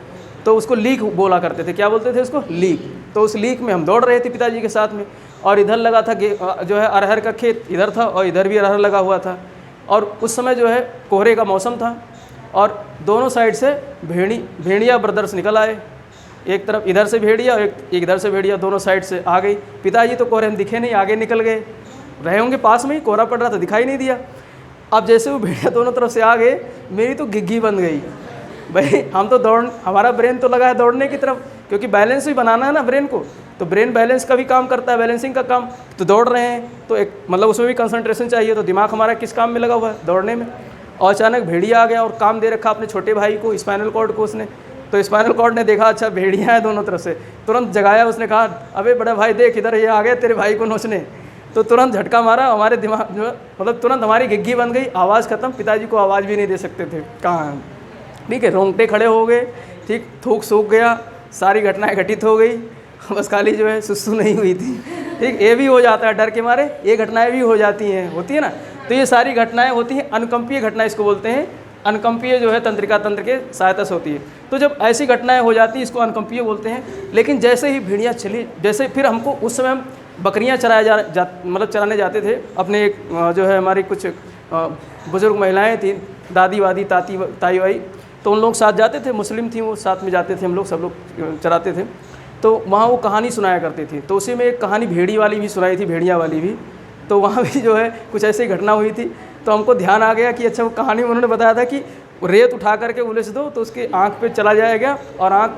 S2: तो उसको लीक बोला करते थे। क्या बोलते थे उसको? लीक। तो उस लीक में हम दौड़ रहे थे पिताजी के साथ में, और इधर लगा था जो है अरहर का खेत इधर था, और इधर भी अरहर लगा हुआ था, और उस समय जो है कोहरे का मौसम था, और दोनों साइड से भेड़िया ब्रदर्स निकल आए, एक तरफ इधर से भेड़िया और एक इधर से भेड़िया, दोनों साइड से आ गई। पिताजी तो कोहरे में दिखे नहीं, आगे निकल गए, रहे होंगे पास में ही, कोहरा पड़ रहा था, दिखाई नहीं दिया। अब जैसे वो भेड़िया दोनों तरफ से आ गए, मेरी तो घिघी बन गई भाई। हम तो हमारा ब्रेन तो लगा है दौड़ने की तरफ, क्योंकि बैलेंस भी बनाना है ना ब्रेन को, तो ब्रेन बैलेंस का भी काम करता है, बैलेंसिंग का काम। तो दौड़ रहे हैं तो एक मतलब उसमें भी कंसंट्रेशन चाहिए, तो दिमाग हमारा किस काम में लगा हुआ है? दौड़ने में। और अचानक भेड़िया आ गया और काम दे रखा अपने छोटे भाई को, स्पाइनल कॉर्ड को उसने। तो स्पाइनल कॉर्ड ने देखा अच्छा भेड़िया है दोनों तरफ से, तुरंत जगाया, उसने कहा अबे बड़ा भाई देख इधर, ये आ गया तेरे भाई को नोचने। तो तुरंत झटका मारा, हमारे दिमाग जो मतलब तुरंत हमारी घिघी बन गई, आवाज़ खत्म, पिताजी को आवाज़ भी नहीं दे सकते थे, कहाँ, ठीक है, रोंगटे खड़े हो गए, ठीक, थूक सूख गया, सारी घटनाएं घटित हो गई, बस खाली जो है सुसु नहीं हुई थी, ठीक। ये भी हो जाता है डर के मारे, ये घटनाएं भी हो जाती हैं, होती है ना। तो ये सारी घटनाएं होती हैं, अनुकंपीय घटना इसको बोलते हैं। अनुकंपीय जो है तंत्रिका तंत्र के सहायता से होती है। तो जब ऐसी घटनाएं हो जाती है इसको अनुकंपीय बोलते हैं। लेकिन जैसे ही भेड़िया चली, जैसे फिर हमको उस समय हम बकरियाँ मतलब चराने जाते थे अपने एक जो है हमारी कुछ बुज़ुर्ग महिलाएं थी, दादी वादी ताई वाई, तो उन लोग साथ जाते थे, मुस्लिम थी वो, साथ में जाते थे हम लोग, सब लोग चराते थे। तो वहाँ वो कहानी सुनाया करते थे, तो उसी में एक कहानी भेड़ी वाली भी सुनाई थी, भेड़िया वाली भी। तो वहाँ भी जो है कुछ ऐसी घटना हुई थी, तो हमको ध्यान आ गया कि अच्छा वो कहानी में उन्होंने बताया था कि रेत उठा करके उलझ दो तो उसके आँख पे चला जाएगा, और आँख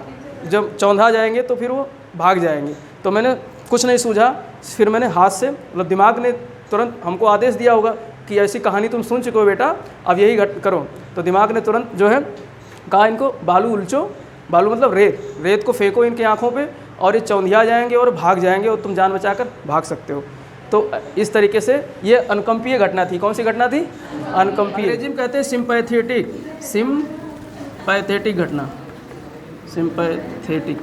S2: जब चौंधा जाएंगे तो फिर वो भाग जाएंगे। तो मैंने कुछ नहीं सूझा, फिर मैंने हाथ से, मतलब दिमाग ने तुरंत हमको आदेश दिया होगा कि ऐसी कहानी तुम सुन चुके हो बेटा, अब यही करो। तो दिमाग ने तुरंत जो है कहा इनको बालू उलझो, बालू मतलब रेत को फेंको इनकी आँखों पे, और ये चौंधिया जाएंगे और भाग जाएंगे, और तुम जान बचाकर भाग सकते हो। तो इस तरीके से ये अनुकंपीय घटना थी। कौन सी घटना थी? अनुकंपीय। अंग्रेजी में कहते हैं सिंपैथेटिक घटना, सिंपैथेटिक,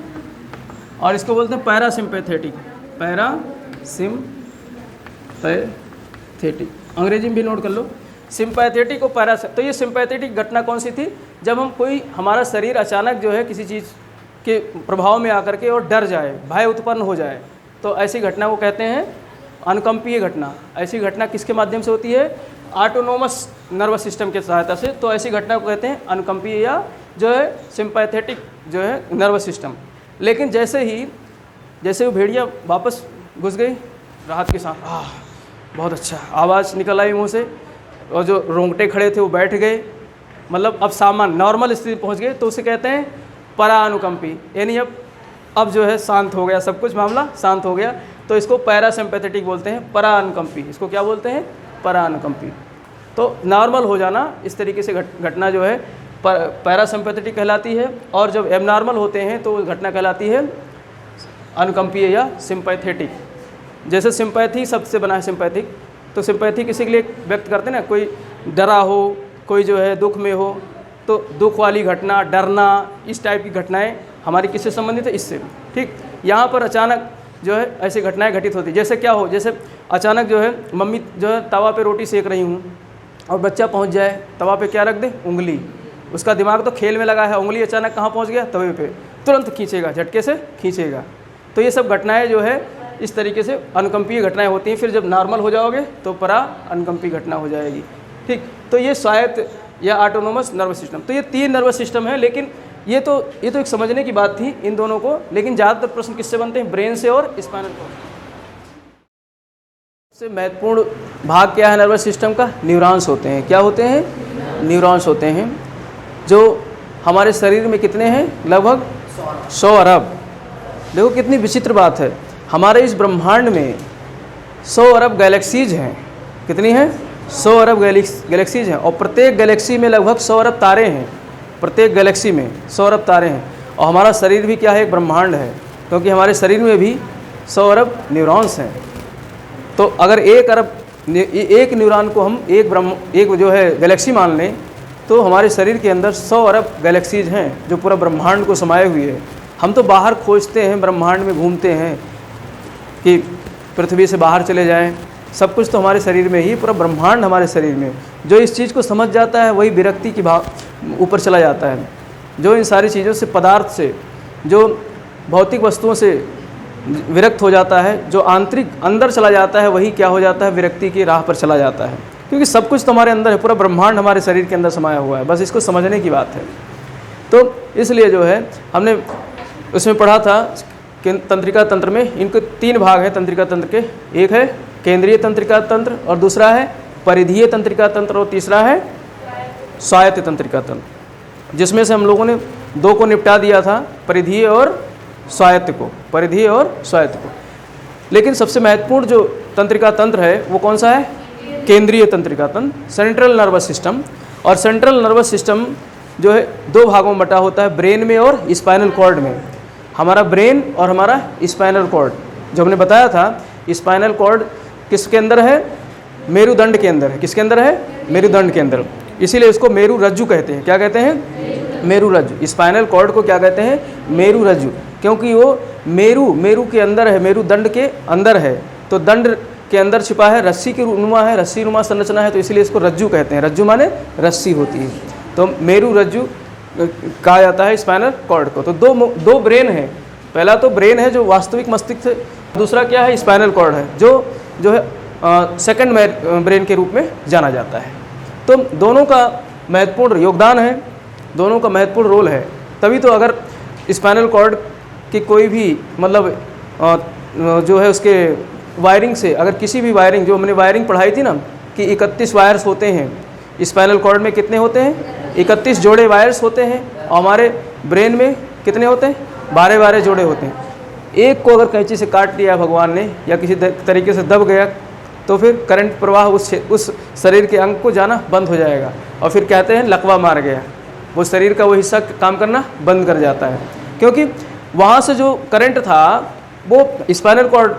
S2: और इसको बोलते हैं पैरासिम्पैथेटिक, पैरासिम्पैथेटिक, अंग्रेजी में भी नोट कर लो, सिंपैथेटिक और तो ये सिंपैथेटिक घटना कौन सी थी? जब हम हमारा शरीर अचानक जो है किसी चीज़ के प्रभाव में आकर के और डर जाए, भय उत्पन्न हो जाए, तो ऐसी घटना को कहते हैं अनुकंपीय घटना। ऐसी घटना किसके माध्यम से होती है? ऑटोनोमस नर्वस सिस्टम के सहायता से। तो ऐसी घटना को कहते हैं अनुकंपीय या जो है सिंपैथेटिक जो है नर्वस सिस्टम। लेकिन जैसे वो भेड़िया वापस घुस गई राहत के साथ, बहुत अच्छा, आवाज़ निकल आई मुँह से, और जो रोंगटे खड़े थे वो बैठ गए, मतलब अब सामान्य नॉर्मल स्थिति पहुँच गए, तो उसे कहते हैं परानुकंपी, यानी अब जो है शांत हो गया, सब कुछ मामला शांत हो गया। तो इसको पैरासिम्पैथेटिक बोलते हैं, परानुकंपी। इसको क्या बोलते हैं? परानुकंपी। तो नॉर्मल हो जाना, इस तरीके से घटना जो है पैरासिम्पैथेटिक कहलाती है, और जब एबनॉर्मल होते हैं तो घटना कहलाती है अनुकंपीय या सिंपैथेटिक। जैसे सिंपैथी शब्द से बना है सिंपैथिक, तो सिंपैथी किसी के लिए व्यक्त करते हैं ना, कोई डरा हो, कोई जो है दुख में हो, तो दुख वाली घटना, डरना, इस टाइप की घटनाएं हमारी किससे संबंधित है? इससे, ठीक। यहाँ पर अचानक जो है ऐसी घटनाएं घटित होती, जैसे क्या हो, जैसे अचानक जो है मम्मी जो है तवा पे रोटी सेक रही हूँ और बच्चा पहुँच जाए, तवा पे क्या रख दे? उंगली। उसका दिमाग तो खेल में लगा है, उंगली अचानक कहाँ पहुँच गया? तवे पे, तुरंत खींचेगा, झटके से खींचेगा। तो ये सब घटनाएं जो है इस तरीके से अनुकंपीय घटनाएं होती हैं। फिर जब नॉर्मल हो जाओगे तो परा अनुकंपी घटना हो जाएगी, ठीक। तो ये स्वायत्त या ऑटोनोमस नर्वस सिस्टम, तो ये 3 नर्वस सिस्टम है। लेकिन ये तो एक समझने की बात थी इन दोनों को। लेकिन ज़्यादातर प्रश्न किससे बनते हैं? ब्रेन से और स्पाइनल कॉर्ड से। महत्वपूर्ण भाग क्या है नर्वस सिस्टम का? न्यूरॉन्स होते हैं। क्या होते हैं? न्यूरॉन्स होते हैं, जो हमारे शरीर में कितने हैं? लगभग 100 अरब। देखो कितनी विचित्र बात है, हमारे इस ब्रह्मांड में 100 अरब गैलेक्सीज हैं। कितनी हैं? 100 अरब गैलेक्सीज हैं और प्रत्येक गैलेक्सी में लगभग 100 अरब तारे हैं। प्रत्येक गैलेक्सी में 100 अरब तारे हैं। और हमारा शरीर भी क्या है, एक ब्रह्मांड है, क्योंकि हमारे शरीर में भी 100 अरब न्यूरॉन्स हैं। तो अगर 1 अरब एक न्यूरॉन को हम एक जो है गैलेक्सी मान लें, तो हमारे शरीर के अंदर 100 अरब गैलेक्सीज हैं जो पूरा ब्रह्मांड को समाये हुए है। हम तो बाहर खोजते हैं, ब्रह्मांड में घूमते हैं कि पृथ्वी से बाहर चले जाएं, सब कुछ तो हमारे शरीर में ही, पूरा ब्रह्मांड हमारे शरीर में। जो इस चीज़ को समझ जाता है वही विरक्ति की भाव ऊपर चला जाता है। जो इन सारी चीज़ों से, पदार्थ से, जो भौतिक वस्तुओं से विरक्त हो जाता है, जो आंतरिक अंदर चला जाता है, वही क्या हो जाता है, विरक्ति की राह पर चला जाता है। क्योंकि सब कुछ तो हमारे अंदर है, पूरा ब्रह्मांड हमारे शरीर के अंदर समाया हुआ है, बस इसको समझने की बात है। तो इसलिए जो है हमने उसमें पढ़ा था कि तंत्रिका तंत्र में इनके 3 भाग हैं तंत्रिका तंत्र के। एक है केंद्रीय तंत्रिका तंत्र, और दूसरा है परिधीय तंत्रिका तंत्र, और तीसरा है स्वायत्त तंत्रिका तंत्र, जिसमें से हम लोगों ने 2 को निपटा दिया था, परिधीय और स्वायत्त को, परिधीय और स्वायत्त को। लेकिन सबसे महत्वपूर्ण जो तंत्रिका तंत्र है वो कौन सा है, केंद्रीय तंत्रिका तंत्र, सेंट्रल नर्वस सिस्टम। और सेंट्रल नर्वस सिस्टम जो है 2 भागों में बटा होता है, ब्रेन में और स्पाइनल कॉर्ड में। हमारा ब्रेन और हमारा स्पाइनल कॉर्ड, जो हमने बताया था, स्पाइनल कॉर्ड किसके अंदर है, मेरुदंड के अंदर है। किसके अंदर है, मेरुदंड के अंदर। इसीलिए इसको मेरु रज्जु कहते हैं। क्या कहते हैं, मेरु रज्जु। स्पाइनल कॉर्ड को क्या कहते हैं, मेरु रज्जु, क्योंकि वो मेरु के अंदर है, मेरुदंड के अंदर है। तो दंड के अंदर छिपा है, रस्सी के नुमा है, रस्सी नुमा संरचना है, तो इसलिए इसको रज्जु कहते हैं। रज्जु माने रस्सी होती है, तो मेरु रज्जु कहा जाता है स्पाइनल कॉर्ड को। तो दो ब्रेन है, पहला तो ब्रेन है जो वास्तविक मस्तिष्क है, दूसरा क्या है, स्पाइनल कॉर्ड है, जो है सेकंड ब्रेन के रूप में जाना जाता है। तो दोनों का महत्वपूर्ण योगदान है, दोनों का महत्वपूर्ण रोल है। तभी तो अगर स्पाइनल कॉर्ड की कोई भी मतलब जो है उसके वायरिंग से, अगर किसी भी वायरिंग, जो हमने वायरिंग पढ़ाई थी ना कि 31 वायर्स होते हैं स्पाइनल कॉर्ड में, कितने होते हैं, 31 जोड़े वायर्स होते हैं। और हमारे ब्रेन में कितने होते हैं, 12 जोड़े होते हैं। एक को अगर कैंची से काट लिया भगवान ने, या किसी तरीके से दब गया, तो फिर करंट प्रवाह उस शरीर के अंग को जाना बंद हो जाएगा, और फिर कहते हैं लकवा मार गया, वो शरीर का वो हिस्सा काम करना बंद कर जाता है। क्योंकि वहाँ से जो करंट था वो स्पाइनल कॉर्ड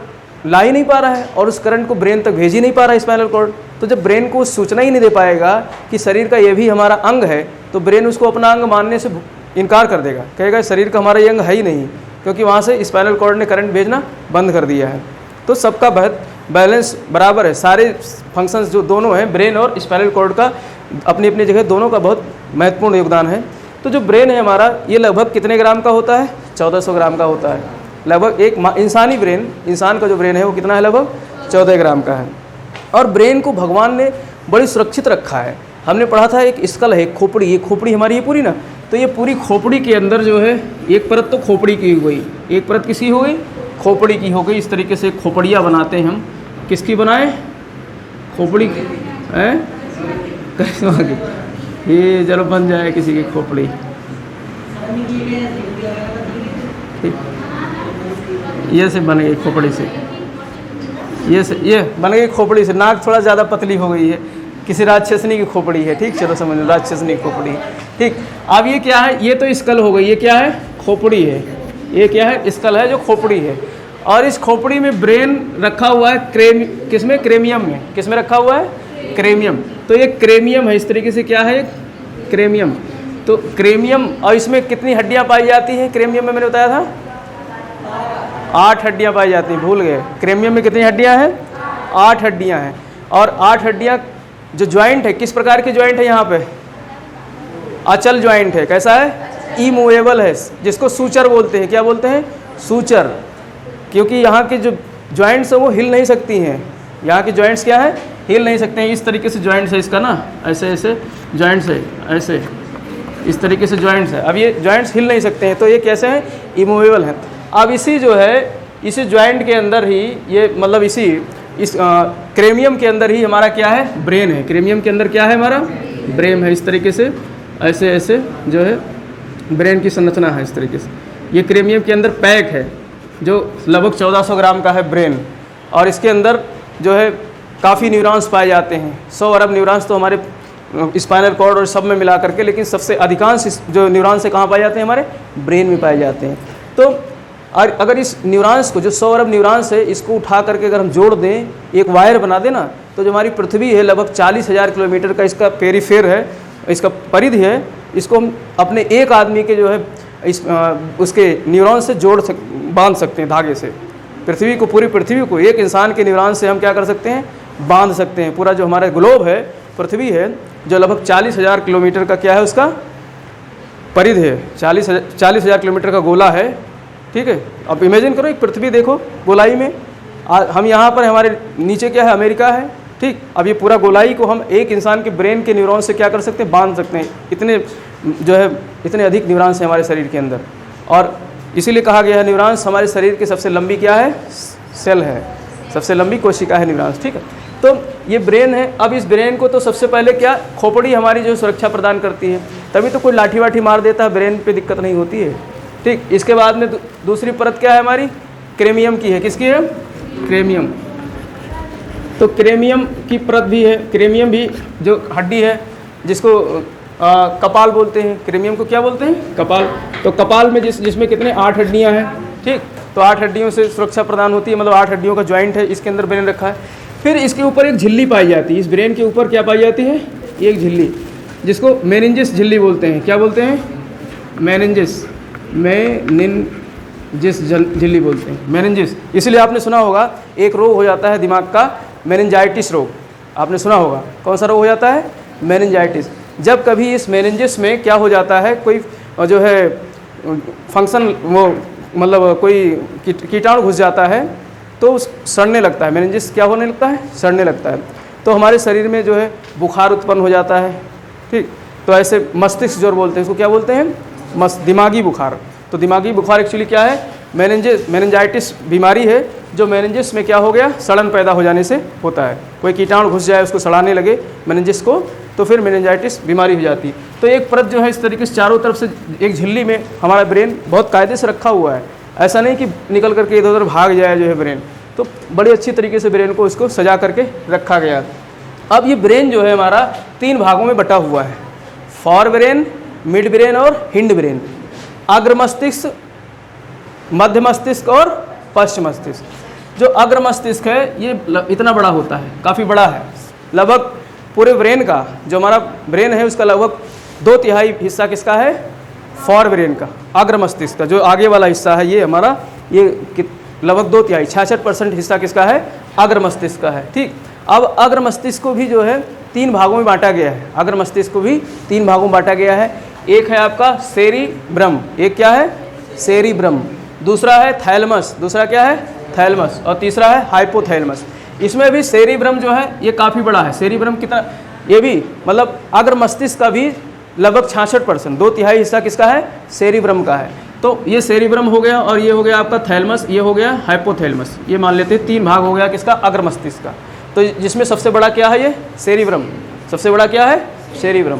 S2: ला ही नहीं पा रहा है, और उस करंट को ब्रेन तक भेज ही नहीं पा रहा है स्पाइनल कॉर्ड। तो जब ब्रेन को सूचना ही नहीं दे पाएगा कि शरीर का ये भी हमारा अंग है, तो ब्रेन उसको अपना अंग मानने से इनकार कर देगा, कहेगा शरीर का हमारा ये अंग है ही नहीं, क्योंकि वहाँ से स्पाइनल कॉर्ड ने करंट भेजना बंद कर दिया है। तो सबका बैलेंस बराबर है, सारे फंक्शंस जो दोनों हैं, ब्रेन और स्पाइनल कॉर्ड का अपनी अपनी जगह दोनों का बहुत महत्वपूर्ण योगदान है। तो जो ब्रेन है हमारा, ये लगभग कितने ग्राम का होता है, 1400 ग्राम का होता है। लगभग एक इंसानी ब्रेन, इंसान का जो ब्रेन है वो कितना है, लगभग 14 ग्राम का है। और ब्रेन को भगवान ने बड़ी सुरक्षित रखा है। हमने पढ़ा था एक स्कल है, खोपड़ी, ये खोपड़ी हमारी ये पूरी ना, तो ये पूरी खोपड़ी के अंदर जो है एक परत तो खोपड़ी की हो गई, एक परत किसी हो गई, खोपड़ी की हो गई। इस तरीके से खोपड़ियाँ बनाते हैं हम, किसकी बनाए, खोपड़ी की है, ये जब बन जाए किसी की खोपड़ी, ये से बन गई खोपड़ी से, ये बन गई खोपड़ी से। नाक थोड़ा ज़्यादा पतली हो गई है, किसी राक्षसनी की खोपड़ी है, ठीक, चलो समझ लो, राक्षसनी की खोपड़ी, ठीक। अब ये क्या है, ये तो स्कल हो गई, ये क्या है, खोपड़ी है, ये क्या है, स्कल है जो खोपड़ी है। और इस खोपड़ी में ब्रेन रखा हुआ है किसमें, क्रेमियम में। किसमें रखा हुआ है, क्रेमियम। तो ये क्रेमियम है, इस तरीके से क्या है, क्रेमियम। तो क्रेमियम, और इसमें कितनी हड्डियाँ पाई जाती हैं क्रेमियम में, मैंने बताया था 8 हड्डियाँ पाई जाती हैं, भूल गए। क्रेमियम में कितनी हड्डियाँ हैं, 8 हड्डियाँ हैं। और 8 हड्डियाँ, जो ज्वाइंट है, किस प्रकार के ज्वाइंट है यहाँ पे, अचल ज्वाइंट है। कैसा है, इमूवेबल है, जिसको सूचर बोलते हैं। क्या बोलते हैं, सूचर। क्योंकि यहाँ के जो ज्वाइंट्स हैं वो हिल नहीं सकती हैं, यहाँ के ज्वाइंट्स क्या है, हिल नहीं सकते हैं। इस तरीके से ज्वाइंट्स है इसका ना, ऐसे ऐसे ज्वाइंट्स है, ऐसे इस तरीके से ज्वाइंट्स है। अब ये ज्वाइंट्स हिल नहीं सकते हैं, तो ये कैसे हैं, इमूवेबल हैं। अब इसी जो है, इसी ज्वाइंट के अंदर ही ये, मतलब इस क्रेमियम के अंदर ही हमारा क्या है, ब्रेन है। क्रेमियम के अंदर क्या है, हमारा ब्रेन है। इस तरीके से ऐसे ऐसे जो है ब्रेन की संरचना है, इस तरीके से। ये क्रेमियम के अंदर पैक है, जो लगभग 1400 ग्राम का है ब्रेन। और इसके अंदर जो है काफ़ी न्यूरॉन्स पाए जाते हैं। 100 अरब न्यूरॉन्स तो हमारे स्पाइनल कॉर्ड और सब में मिला करके, लेकिन सबसे अधिकांश जो न्यूरॉन्स से कहाँ पाए जाते हैं, हमारे ब्रेन में पाए जाते हैं। तो अगर इस न्यूरॉन्स को, जो 100 अरब न्यूरॉन्स है, इसको उठा करके अगर हम जोड़ दें, एक वायर बना दें ना, तो जो हमारी पृथ्वी है लगभग 40,000 किलोमीटर का इसका पेरीफेर है, इसका परिधि है, इसको हम अपने एक आदमी के जो है उसके न्यूरॉन से बांध सकते हैं धागे से। पृथ्वी को, पूरी पृथ्वी को एक इंसान के न्यूरॉन से हम क्या कर सकते हैं, बांध सकते हैं। पूरा जो हमारा ग्लोब है, पृथ्वी है, जो लगभग 40,000 किलोमीटर का क्या है, उसका परिधि है, 40,000 किलोमीटर का गोला है। ठीक है, अब इमेजिन करो एक पृथ्वी देखो गोलाई में, हम यहाँ पर, हमारे नीचे क्या है, अमेरिका है। ठीक, अब ये पूरा गोलाई को हम एक इंसान के ब्रेन के न्यूरॉन से क्या कर सकते हैं, बांध सकते हैं। इतने जो है, इतने अधिक न्यूरॉन्स हैं हमारे शरीर के अंदर, और इसीलिए कहा गया है न्यूरॉन्स हमारे शरीर की सबसे लंबी क्या है, सेल है, सबसे लंबी कोशिका है न्यूरॉन्स। ठीक है, तो ये ब्रेन है। अब इस ब्रेन को तो सबसे पहले क्या, खोपड़ी हमारी जो सुरक्षा प्रदान करती है, तभी तो कोई लाठी वाठी मार देता है, ब्रेन पे दिक्कत नहीं होती है। ठीक, इसके बाद में दूसरी परत क्या है हमारी, क्रेमियम की है। किसकी है, क्रेमियम। तो क्रेमियम की परत भी है। क्रेमियम भी जो हड्डी है, जिसको कपाल बोलते हैं, क्रेमियम को क्या बोलते हैं, कपाल। तो कपाल में जिसमें कितने 8 हड्डियां हैं। ठीक, तो 8 हड्डियों से सुरक्षा प्रदान होती है, मतलब 8 हड्डियों का ज्वाइंट है, इसके अंदर ब्रेन रखा है। फिर इसके ऊपर एक झिल्ली पाई जाती है, इस ब्रेन के ऊपर क्या पाई जाती है, एक झिल्ली, जिसको मेनिंजिस झिल्ली बोलते हैं। क्या बोलते हैं, मेनिंजिस झिल्ली बोलते हैं, मेनिंजिस। इसलिए आपने सुना होगा एक रोग हो जाता है दिमाग का, मेनिंजाइटिस रोग, आपने सुना होगा। कौन सा रोग हो जाता है, मेनिंजाइटिस। जब कभी इस मेनिंजिस में क्या हो जाता है, कोई जो है फंक्शन, वो मतलब कोई कीटाणु घुस जाता है, तो सड़ने लगता है। मेनिंजिस क्या होने लगता है, सड़ने लगता है। तो हमारे शरीर में जो है बुखार उत्पन्न हो जाता है। ठीक, तो ऐसे मस्तिष्क ज्वर बोलते हैं, इसको क्या बोलते हैं, दिमागी बुखार। तो दिमागी बुखार एक्चुअली क्या है, मेनिंजाइटिस बीमारी है, जो मेनिंजिस में क्या हो गया, सड़न पैदा हो जाने से होता है। कोई कीटाणु घुस जाए, उसको सड़ाने लगे मेनिंजिस को, तो फिर मेनिंजाइटिस बीमारी हो जाती है। तो एक परत जो है इस तरीके से चारों तरफ से एक झिल्ली में हमारा ब्रेन बहुत कायदे से रखा हुआ है। ऐसा नहीं कि निकल करके इधर उधर भाग जाए जो है ब्रेन, तो बड़ी अच्छी तरीके से ब्रेन को इसको सजा करके रखा गया। अब ये ब्रेन जो है हमारा 3 भागों में बटा हुआ है, फॉर ब्रेन, मिड ब्रेन और हिंड ब्रेन। अग्र मस्तिष्क, मध्य मस्तिष्क और पश्चिम मस्तिष्क। जो अग्र मस्तिष्क है ये इतना बड़ा होता है, काफ़ी बड़ा है। लगभग पूरे ब्रेन का, जो हमारा ब्रेन है उसका लगभग 2/3 हिस्सा किसका है, फॉर ब्रेन का, अग्र मस्तिष्क का। जो आगे वाला हिस्सा है ये हमारा, ये लगभग 2/3 66% हिस्सा किसका है, अग्र मस्तिष्क का है। ठीक, अब अग्र मस्तिष्क को भी जो है 3 भागों में बांटा गया है। अग्र मस्तिष्क को भी 3 भागों में बांटा गया है। एक है आपका सेरिब्रम, एक क्या है, सेरिब्रम। दूसरा है थैलमस, दूसरा क्या है, थैलमस। और तीसरा है हाइपोथैलमस। इसमें भी सेरिब्रम जो है ये काफ़ी बड़ा है। सेरिब्रम कितना, ये भी मतलब अग्र मस्तिष्क का भी लगभग 66%, 2/3 हिस्सा किसका है, सेरिब्रम का है। तो ये सेरिब्रम हो गया, और ये हो गया आपका थैलमस, ये हो गया हाइपोथैलमस। ये मान लेते हैं 3 भाग हो गया किसका, अग्र मस्तिष्क का। तो जिसमें सबसे बड़ा क्या है, ये सेरिब्रम, सबसे बड़ा क्या है, सेरिब्रम।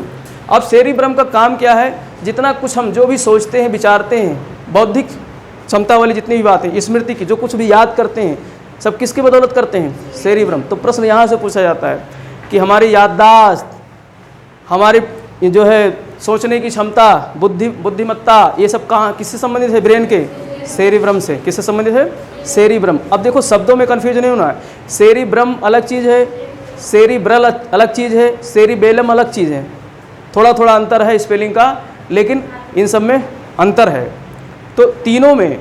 S2: अब सेरिब्रम का काम क्या है, जितना कुछ हम जो भी सोचते हैं, विचारते हैं, बौद्धिक क्षमता वाली जितनी भी बातें, स्मृति की जो कुछ भी याद करते हैं, सब किसकी बदौलत करते हैं, सेरिब्रम। तो प्रश्न यहाँ से पूछा जाता है कि हमारी याददाश्त, हमारी जो है सोचने की क्षमता, बुद्धिमत्ता, ये सब कहाँ, किससे संबंधित है, ब्रेन के सेरिब्रम से। किससे संबंधित है, सेरिब्रम। अब देखो शब्दों में कन्फ्यूजन नहीं होना है। सेरिब्रम अलग चीज़ है, सेरिब्रल अलग चीज़ है, सेरिबेलम अलग चीज़ है। थोड़ा थोड़ा अंतर है स्पेलिंग का, लेकिन इन सब में अंतर है। तो तीनों में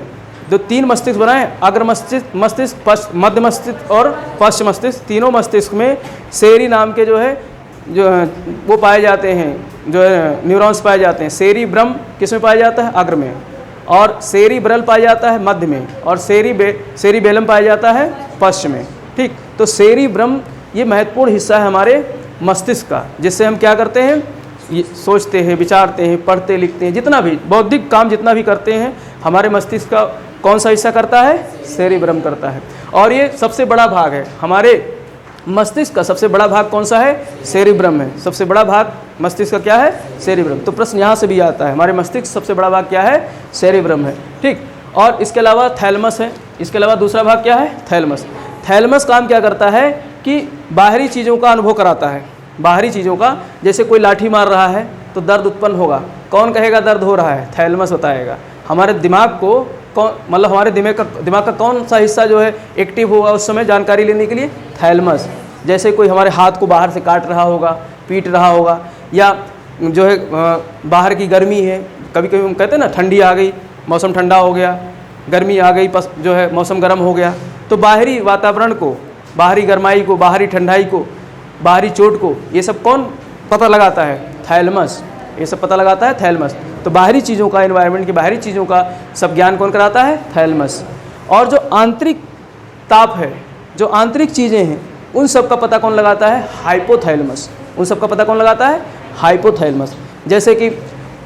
S2: जो 3 मस्तिष्क बनाए, अग्र मस्तिष्क, मध्य मस्तिष्क और पश्चिम मस्तिष्क, तीनों मस्तिष्क में सेरी नाम के जो है वो पाए जाते हैं, जो है न्यूरॉन्स पाए जाते हैं। सेरिब्रम किस में पाया जाता है, अग्र में, और सेरिब्रल पाया जाता है मध्य में, और सेरिबेलम पाया जाता है पश्चिम में। ठीक, तो सेरिब्रम ये महत्वपूर्ण हिस्सा है हमारे मस्तिष्क का, जिससे हम क्या करते हैं, ये सोचते हैं, विचारते हैं, पढ़ते लिखते हैं, जितना भी बौद्धिक काम जितना भी करते हैं, हमारे मस्तिष्क का कौन सा हिस्सा करता है, सेरिब्रम करता है। और ये सबसे बड़ा भाग है हमारे मस्तिष्क का, सबसे बड़ा भाग कौन सा है, सेरिब्रम है। सबसे बड़ा भाग मस्तिष्क का क्या है, सेरिब्रम। तो प्रश्न यहाँ से भी आता है, हमारे मस्तिष्क सबसे बड़ा भाग क्या है, सेरिब्रम है। ठीक, और इसके अलावा थैलमस है, इसके अलावा दूसरा भाग क्या है, थैलमस। थैलमस काम क्या करता है, कि बाहरी चीज़ों का अनुभव कराता है। बाहरी चीज़ों का, जैसे कोई लाठी मार रहा है तो दर्द उत्पन्न होगा, कौन कहेगा दर्द हो रहा है? थैलेमस बताएगा। हमारे दिमाग को कौन, मतलब हमारे दिमाग का कौन सा हिस्सा जो है एक्टिव होगा उस समय जानकारी लेने के लिए? थैलेमस। जैसे कोई हमारे हाथ को बाहर से काट रहा होगा, पीट रहा होगा, या जो है बाहर की गर्मी है, कभी कभी हम कहते हैं ना ठंडी आ गई, मौसम ठंडा हो गया, गर्मी आ गई, जो है मौसम गर्म हो गया, तो बाहरी वातावरण को, बाहरी गर्माई को, बाहरी ठंडाई को, बाहरी चोट को, ये सब कौन पता लगाता है? थैलेमस। ये सब पता लगाता है थैलेमस। तो बाहरी चीज़ों का, एनवायरनमेंट की बाहरी चीज़ों का सब ज्ञान कौन कराता है? थैलेमस। और जो आंतरिक ताप है, जो आंतरिक चीज़ें हैं, उन सब का पता कौन लगाता है? हाइपोथैलेमस। उन सब का पता कौन लगाता है? हाइपोथैलेमस। जैसे कि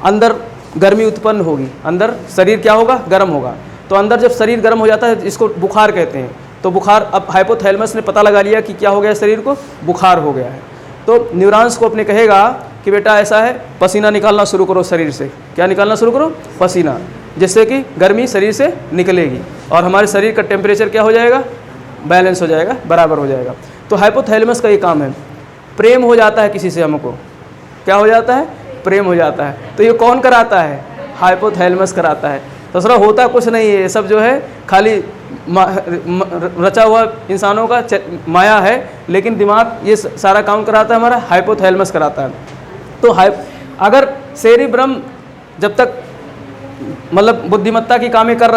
S2: अंदर गर्मी उत्पन्न होगी, अंदर शरीर क्या होगा? गर्म होगा। तो अंदर जब शरीर गर्म हो जाता है, इसको बुखार कहते हैं। तो बुखार, अब हाइपोथैलेमस ने पता लगा लिया कि क्या हो गया, शरीर को बुखार हो गया है। तो न्यूरॉन्स को अपने कहेगा कि बेटा ऐसा है, पसीना निकालना शुरू करो शरीर से। क्या निकालना शुरू करो? पसीना, जिससे कि गर्मी शरीर से निकलेगी और हमारे शरीर का टेम्परेचर क्या हो जाएगा? बैलेंस हो जाएगा, बराबर हो जाएगा। तो हाइपोथैलेमस का ये काम है। प्रेम हो जाता है किसी से हमको, क्या हो जाता है? प्रेम हो जाता है। तो ये कौन कराता है? हाइपोथैलेमस कराता है। तो सर होता कुछ नहीं है, ये सब जो है खाली रचा हुआ इंसानों का माया है, लेकिन दिमाग ये सारा काम कराता है हमारा, हाइपोथैलेमस कराता है। तो अगर सेरिब्रम जब तक मतलब बुद्धिमत्ता की काम कर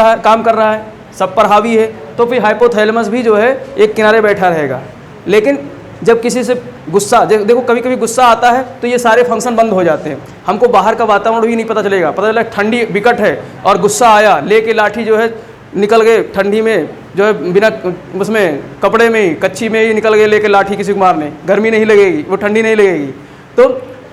S2: रहा है, सब पर हावी है, तो फिर हाइपोथैलेमस भी जो है एक किनारे बैठा रहेगा। लेकिन जब किसी से गुस्सा, देखो कभी कभी गुस्सा आता है तो ये सारे फंक्शन बंद हो जाते हैं, हमको बाहर का वातावरण भी नहीं पता चलेगा। पता चला ठंडी विकट है और गुस्सा आया, लेके लाठी जो है निकल गए ठंडी में, जो है बिना उसमें कपड़े में, कच्ची में ही निकल गए लेके लाठी किसी को मारने, गर्मी नहीं लगेगी, वो ठंडी नहीं लगेगी। तो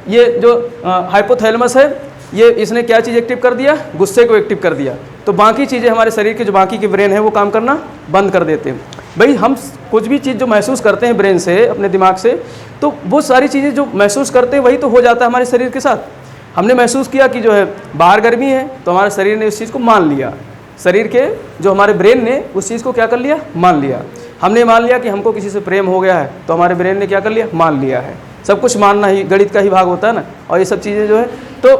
S2: ये जो हाइपोथैलेमस है, ये इसने क्या चीज़ एक्टिव कर दिया? गुस्से को एक्टिव कर दिया। तो बाकी चीज़ें हमारे शरीर के जो बाकी के ब्रेन है वो काम करना बंद कर देते हैं। भाई हम कुछ भी चीज़ जो महसूस करते हैं ब्रेन से, अपने दिमाग से, तो वो सारी चीज़ें जो महसूस करते हैं वही तो हो जाता है हमारे शरीर के साथ। हमने महसूस किया कि जो है बाहर गर्मी है, तो हमारे शरीर ने उस चीज़ को मान लिया। शरीर के जो हमारे ब्रेन ने उस चीज़ को क्या कर लिया? मान लिया। हमने मान लिया कि हमको किसी से प्रेम हो गया है, तो हमारे ब्रेन ने क्या कर लिया? मान लिया है। सब कुछ मानना ही गणित का ही भाग होता है ना। और ये सब चीज़ें जो है, तो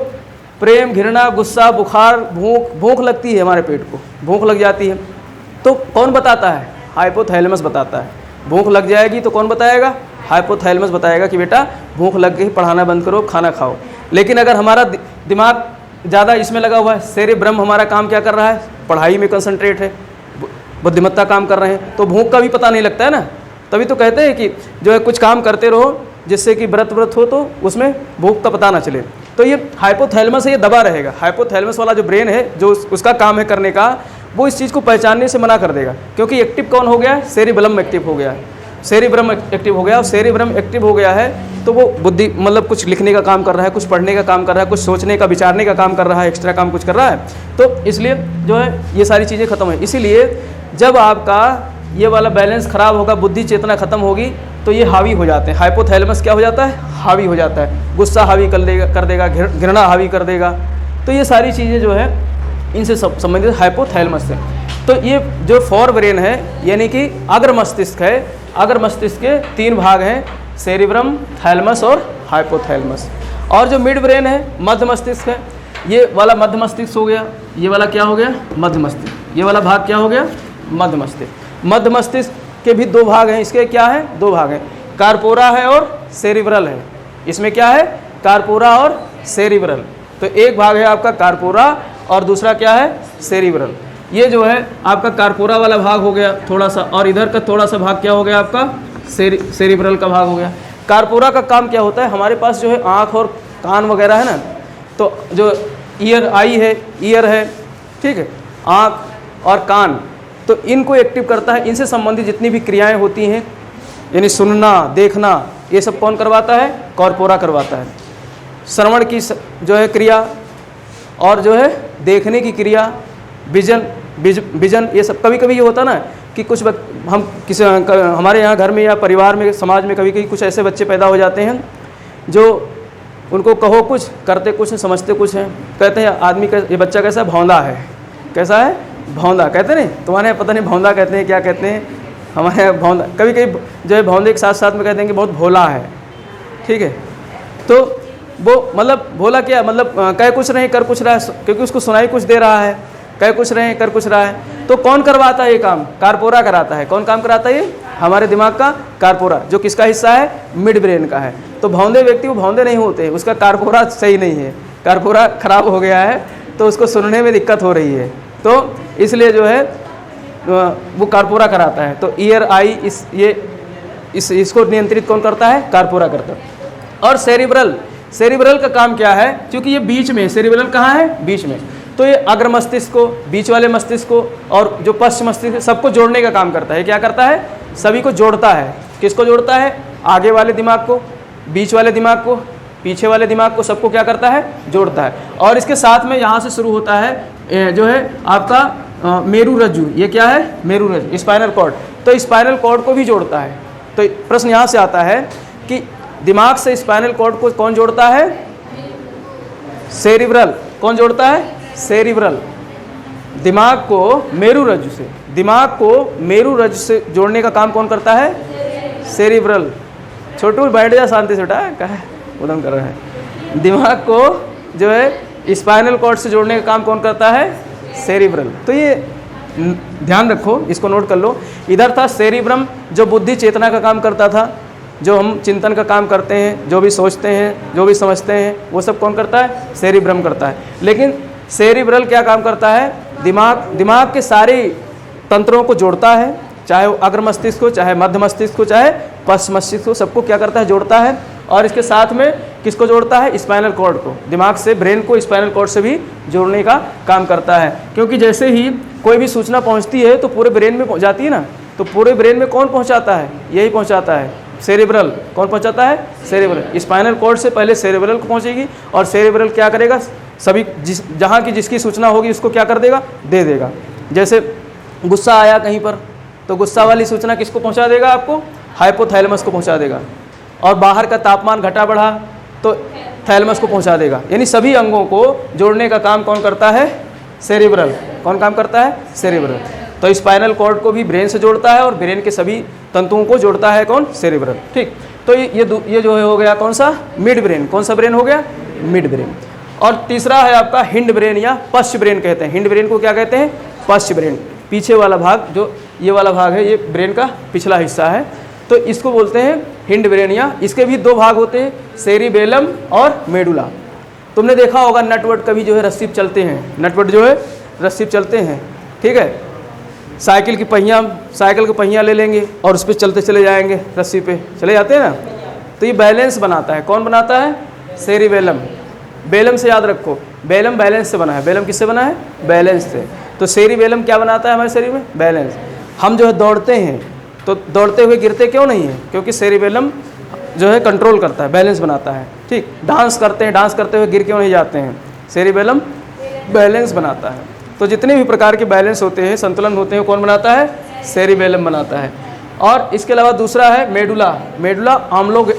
S2: प्रेम, घृणा, गुस्सा, बुखार, भूख लगती है, हमारे पेट को भूख लग जाती है, तो कौन बताता है? हाइपोथैलेमस बताता है। भूख लग जाएगी तो कौन बताएगा? हाइपोथैलेमस बताएगा कि बेटा भूख लग गई, पढ़ाना बंद करो, खाना खाओ। लेकिन अगर हमारा दिमाग ज़्यादा इसमें लगा हुआ है, सेरिब्रम हमारा काम क्या कर रहा है? पढ़ाई में कंसंट्रेट है, बुद्धिमत्ता काम कर रहे हैं, तो भूख का भी पता नहीं लगता है ना। तभी तो कहते हैं कि जो है कुछ काम करते रहो जिससे कि व्रत हो तो उसमें भूख का पता ना चले। तो ये हाइपोथैलेमस है, ये दबा रहेगा। हाइपोथैलेमस वाला जो ब्रेन है, जो उसका काम है करने का, वो इस चीज़ को पहचानने से मना कर देगा, क्योंकि एक्टिव कौन हो गया है? सेरिब्रम एक्टिव हो गया है। सेरिब्रम एक्टिव हो गया, और सेरिब्रम एक्टिव हो गया है तो वो बुद्धि, मतलब कुछ लिखने का काम कर रहा है, कुछ पढ़ने का काम कर रहा है, कुछ सोचने का, विचारने का काम कर रहा है, एक्स्ट्रा काम कुछ कर रहा है। तो इसलिए जो है ये सारी चीज़ें खत्म है। इसीलिए जब आपका ये वाला बैलेंस खराब होगा, बुद्धि चेतना खत्म होगी, तो ये हावी हो जाते हैं। हाइपोथैलेमस क्या हो जाता है? हावी हो जाता है। गुस्सा हावी कर देगा, घृणा हावी कर देगा। तो ये सारी चीज़ें जो है इनसे संबंधित हाइपोथैलेमस से। तो ये जो फोर ब्रेन है, यानी कि अग्र मस्तिष्क है, अग्र मस्तिष्क के 3 भाग हैं, सेरिब्रम, थैलेमस और हाइपोथैलेमस। और जो मिड ब्रेन है, मध्य मस्तिष्क है, ये वाला मध्य मस्तिष्क हो गया, ये वाला क्या हो गया? मध्य मस्तिष्क। ये वाला भाग क्या हो गया? मध्य मस्तिष्क। मध्य मस्तिष्क के भी 2 भाग हैं, इसके क्या है? 2 भाग हैं, कार्पोरा है और सेरिब्रल है। इसमें क्या है? कार्पोरा और सेरिब्रल। तो एक भाग है आपका कार्पोरा और दूसरा क्या है? सेरिब्रल। ये जो है आपका कार्पोरा वाला भाग हो गया थोड़ा सा, और इधर का थोड़ा सा भाग क्या हो गया? आपका सेरिब्रल का भाग हो गया। कार्पोरा का काम क्या होता है? हमारे पास जो है आँख और कान वगैरह है ना, तो जो ईयर है, ठीक है, आँख और कान, तो इनको एक्टिव करता है। इनसे संबंधित जितनी भी क्रियाएं होती हैं, यानी सुनना, देखना, ये सब कौन करवाता है? कार्पोरा करवाता है। श्रवण की जो है क्रिया, और जो है देखने की क्रिया, विजन, ये सब। कभी कभी ये होता ना कि कुछ हम किसी हमारे यहाँ घर में या परिवार में, समाज में कभी कभी कुछ ऐसे बच्चे पैदा हो जाते हैं जो उनको कहो कुछ, करते कुछ, समझते कुछ हैं। कहते हैं आदमी का ये बच्चा कैसा भौंदा है, कैसा है? भौंदा कहते नहीं, तुम्हारे पता नहीं भौंदा कहते हैं क्या कहते हैं, हमारे यहाँ भौंदा, कभी कभी जो है भौंदे के साथ साथ में कह देंगे बहुत भोला है, ठीक है। तो वो मतलब भोला क्या, मतलब कह कुछ नहीं कर कुछ रहा है, क्योंकि उसको सुनाई कुछ दे रहा है, कह कुछ नहीं कर कुछ रहा है। तो कौन करवाता है ये काम? कारपोरा कराता है। कौन काम कराता है ये? हमारे दिमाग का कारपोरा, जो किसका हिस्सा है? मिड ब्रेन का है। तो भौंदे व्यक्ति वो भौंदे नहीं होते, उसका कारपोरा सही नहीं है, कारपोरा खराब हो गया है, तो उसको सुनने में दिक्कत हो रही है, तो इसलिए जो है वो कारपोरा कराता है। तो ईयर आई इसको नियंत्रित कौन करता है? कारपोरा करता है। और सेरिब्रल, सेरिब्रल का काम क्या है? क्योंकि ये बीच में, सेरिब्रल कहाँ है? बीच में, तो ये अग्र मस्तिष्क को, बीच वाले मस्तिष्क को और जो पश्च मस्तिष्क, सबको जोड़ने का काम करता है। क्या करता है? सभी को जोड़ता है। किसको जोड़ता है? आगे वाले दिमाग को, बीच वाले दिमाग को, पीछे वाले दिमाग को, सबको क्या करता है? जोड़ता है। और इसके साथ में यहाँ से शुरू होता है जो है आपका मेरु रज्जु। ये क्या है? मेरु रज्जु, स्पाइनल कॉर्ड। तो स्पाइनल कॉर्ड को भी जोड़ता है। तो प्रश्न यहाँ से आता है कि दिमाग से स्पाइनल कॉर्ड को कौन जोड़ता है? सेरिब्रल। कौन जोड़ता है? सेरिब्रल। दिमाग को मेरु रज्जु से, दिमाग को मेरु रज्जु से जोड़ने का काम कौन करता है? सेरिब्रल। छोटू बैठ जा शांति से, उठा क्या है उदम कर रहा है। दिमाग को जो है स्पाइनल कॉर्ड से जोड़ने का काम कौन करता है? सेरिब्रल। तो ये ध्यान रखो, इसको नोट कर लो। इधर था सेरिब्रम, जो बुद्धि चेतना का काम करता था, जो हम चिंतन का काम करते हैं, जो भी सोचते हैं, जो भी समझते हैं, वो सब कौन करता है? सेरिब्रम करता है। लेकिन सेरिब्रल क्या काम करता है? दिमाग के सारे तंत्रों को जोड़ता है, चाहे वो अग्र मस्तिष्क हो, चाहे मध्य मस्तिष्क हो, चाहे पश्च मस्तिष्क हो, सबको क्या करता है? जोड़ता है। और इसके साथ में किसको जोड़ता है? स्पाइनल कॉर्ड को। दिमाग से ब्रेन को स्पाइनल कॉर्ड से भी जोड़ने का काम करता है। क्योंकि जैसे ही कोई भी सूचना पहुंचती है तो पूरे ब्रेन में पहुंच जाती है ना, तो पूरे ब्रेन में कौन पहुंचाता है? यही पहुंचाता है, सेरिब्रल। कौन पहुंचाता है? सेरिब्रल। स्पाइनल कॉर्ड से पहले सेरिब्रल को पहुंचेगी, और सेरिब्रल क्या करेगा? सभी जहाँ की जिसकी सूचना होगी उसको क्या कर देगा? दे देगा। जैसे गुस्सा आया कहीं पर, तो गुस्सा वाली सूचना किसको पहुंचा देगा? आपको हाइपोथैलेमस को पहुंचा देगा। और बाहर का तापमान घटा बढ़ा तो थैलेमस को पहुंचा देगा। यानी सभी अंगों को जोड़ने का काम कौन करता है? सेरिब्रल। कौन काम करता है? सेरिब्रल। तो स्पाइनल कॉर्ड को भी ब्रेन से जोड़ता है और ब्रेन के सभी तंतुओं को जोड़ता है कौन? सेरिब्रल। ठीक, तो ये जो है हो गया कौन सा? Mid brain. कौन सा ब्रेन हो गया? Mid brain. और तीसरा है आपका हिंड ब्रेन या पश्च ब्रेन कहते हैं। हिंड ब्रेन को क्या कहते हैं? पश्च ब्रेन। पीछे वाला भाग, जो ये वाला भाग है, ये ब्रेन का पिछला हिस्सा है, तो इसको बोलते हैं हिंड ब्रेन। या इसके भी दो भाग होते हैं, सेरिबेलम और मेडुला। तुमने देखा होगा नटवट कभी जो है रस्सी पे चलते हैं, नटवट जो है रस्सी पे चलते हैं, ठीक है। साइकिल के पहिया ले लेंगे और उस पर चलते चले जाएंगे, रस्सी पे चले जाते हैं ना। तो ये बैलेंस बनाता है। कौन बनाता है? सेरिबेलम। बेलम से याद रखो, बेलम बैलेंस से बना है। बेलम किससे बना है? बैलेंस से। तो सेरिबेलम क्या बनाता है हमारे शरीर में? बैलेंस। हम जो है दौड़ते हैं तो दौड़ते हुए गिरते क्यों नहीं है? क्योंकि सेरिबेलम जो है कंट्रोल करता है, बैलेंस बनाता है। ठीक, डांस करते हैं, डांस करते हुए गिर क्यों नहीं जाते हैं? सेरिबेलम बैलेंस बनाता है। तो जितने भी प्रकार के बैलेंस होते हैं, संतुलन होते हैं, कौन बनाता है? सेरिबेलम बनाता है। और इसके अलावा दूसरा है मेडुला। मेडुला आमलोग,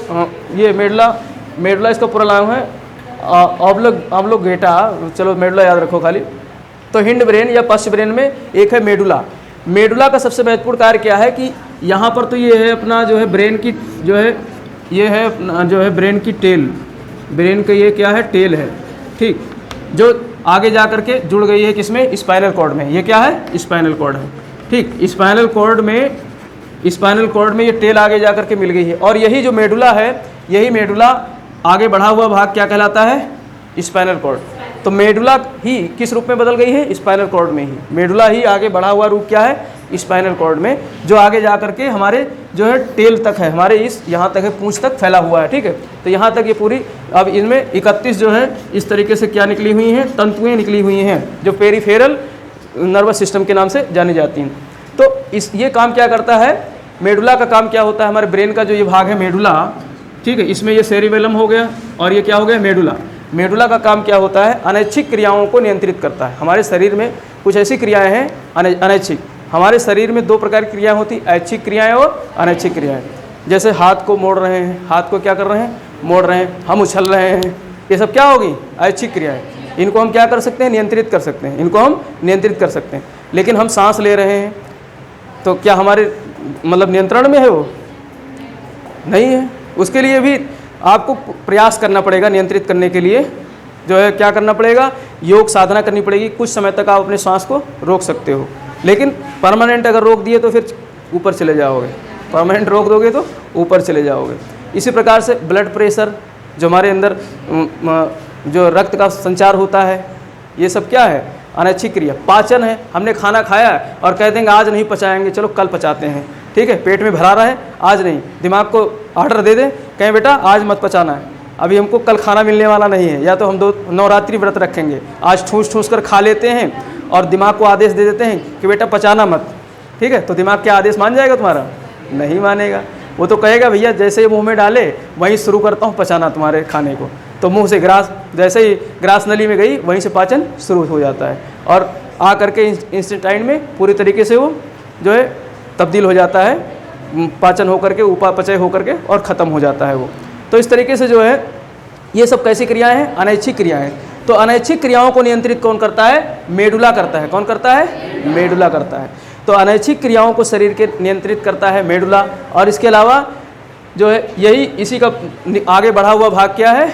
S2: ये मेडुला इसका पूरा नाम है ऑब्लोगेटा। चलो मेडुला याद रखो खाली। तो हिंड ब्रेन या पश्च ब्रेन में एक है मेडुला। मेडुला का सबसे महत्वपूर्ण कार्य क्या है कि यहाँ पर तो ये है अपना जो है ब्रेन की जो है, ये है अपना जो है ब्रेन की टेल। ब्रेन का ये क्या है? टेल है, ठीक, जो आगे जा करके जुड़ गई है किसमें? स्पाइनल कॉर्ड में। ये क्या है? स्पाइनल कॉर्ड है, ठीक। स्पाइनल कॉर्ड में ये टेल आगे जा करके मिल गई है। और यही जो मेडुला है, यही मेडुला आगे बढ़ा हुआ भाग क्या कहलाता है? Spinal cord. तो मेडुला ही किस रूप में बदल गई है? स्पाइनल कॉर्ड में ही। मेडुला ही आगे बढ़ा हुआ रूप क्या है? स्पाइनल कॉर्ड में, जो आगे जा करके हमारे जो है टेल तक है, हमारे इस यहाँ तक है, पूंछ तक फैला हुआ है, ठीक है। तो यहाँ तक ये पूरी, अब इनमें 31 जो है इस तरीके से क्या निकली हुई हैं? तंतुएँ निकली हुई हैं, जो पेरिफेरल नर्वस सिस्टम के नाम से जानी जाती हैं। तो ये काम क्या करता है? मेडुला का काम क्या होता है? हमारे ब्रेन का जो ये भाग है मेडुला, ठीक है, इसमें ये सेरिबेलम हो गया और ये क्या हो गया? मेडुला। मेडुला का काम क्या होता है? अनैच्छिक क्रियाओं को नियंत्रित करता है। हमारे शरीर में कुछ ऐसी क्रियाएं हैं अनैच्छिक। हमारे शरीर में दो प्रकार की क्रियाएं होती, ऐच्छिक क्रियाएं और अनैच्छिक क्रियाएं। जैसे हाथ को मोड़ रहे हैं, हाथ को क्या कर रहे हैं? मोड़ रहे हैं। हम उछल रहे हैं, ये सब क्या होगी? ऐच्छिक क्रियाएं। इनको हम क्या कर सकते हैं? नियंत्रित कर सकते हैं। इनको हम नियंत्रित कर सकते हैं। लेकिन हम सांस ले रहे हैं तो क्या हमारे मतलब नियंत्रण में है वो? नहीं है। उसके लिए भी आपको प्रयास करना पड़ेगा, नियंत्रित करने के लिए जो है क्या करना पड़ेगा, योग साधना करनी पड़ेगी। कुछ समय तक आप अपने श्वास को रोक सकते हो, लेकिन परमानेंट अगर रोक दिए तो फिर ऊपर चले जाओगे, परमानेंट रोक दोगे तो ऊपर चले जाओगे। इसी प्रकार से ब्लड प्रेशर, जो हमारे अंदर जो रक्त का संचार होता है, ये सब क्या है, अनैच्छिक क्रिया। पाचन है, हमने खाना खाया और कह देंगे आज नहीं पचाएंगे, चलो कल पचाते हैं, ठीक है, पेट में भरा रहा है, आज नहीं, दिमाग को ऑर्डर दे दें, कहें बेटा आज मत पचाना है, अभी हमको कल खाना मिलने वाला नहीं है, या तो हम 2 नवरात्रि व्रत रखेंगे, आज ठूस ठूस कर खा लेते हैं और दिमाग को आदेश दे देते हैं कि बेटा पचाना मत, ठीक है, तो दिमाग क्या आदेश मान जाएगा तुम्हारा? नहीं मानेगा। वो तो कहेगा भैया जैसे ही मुंह में डाले वहीं शुरू करता हूँ पचाना तुम्हारे खाने को, तो मुंह से ग्रास, जैसे ही ग्रास नली में गई वहीं से पाचन शुरू हो जाता है और आ करके इंस्टेंटाइन में पूरी तरीके से वो जो है तब्दील हो जाता है, पाचन होकर के, उपापचय होकर के और ख़त्म हो जाता है वो। तो इस तरीके से जो है ये सब कैसी क्रियाएं हैं? अनैच्छिक क्रियाएं। तो अनैच्छिक क्रियाओं को नियंत्रित कौन करता है? मेडुला करता है। कौन करता है? मेडुला करता है। तो अनैच्छिक क्रियाओं को शरीर के नियंत्रित करता है मेडुला। और इसके अलावा जो है यही इसी का आगे बढ़ा हुआ भाग क्या है?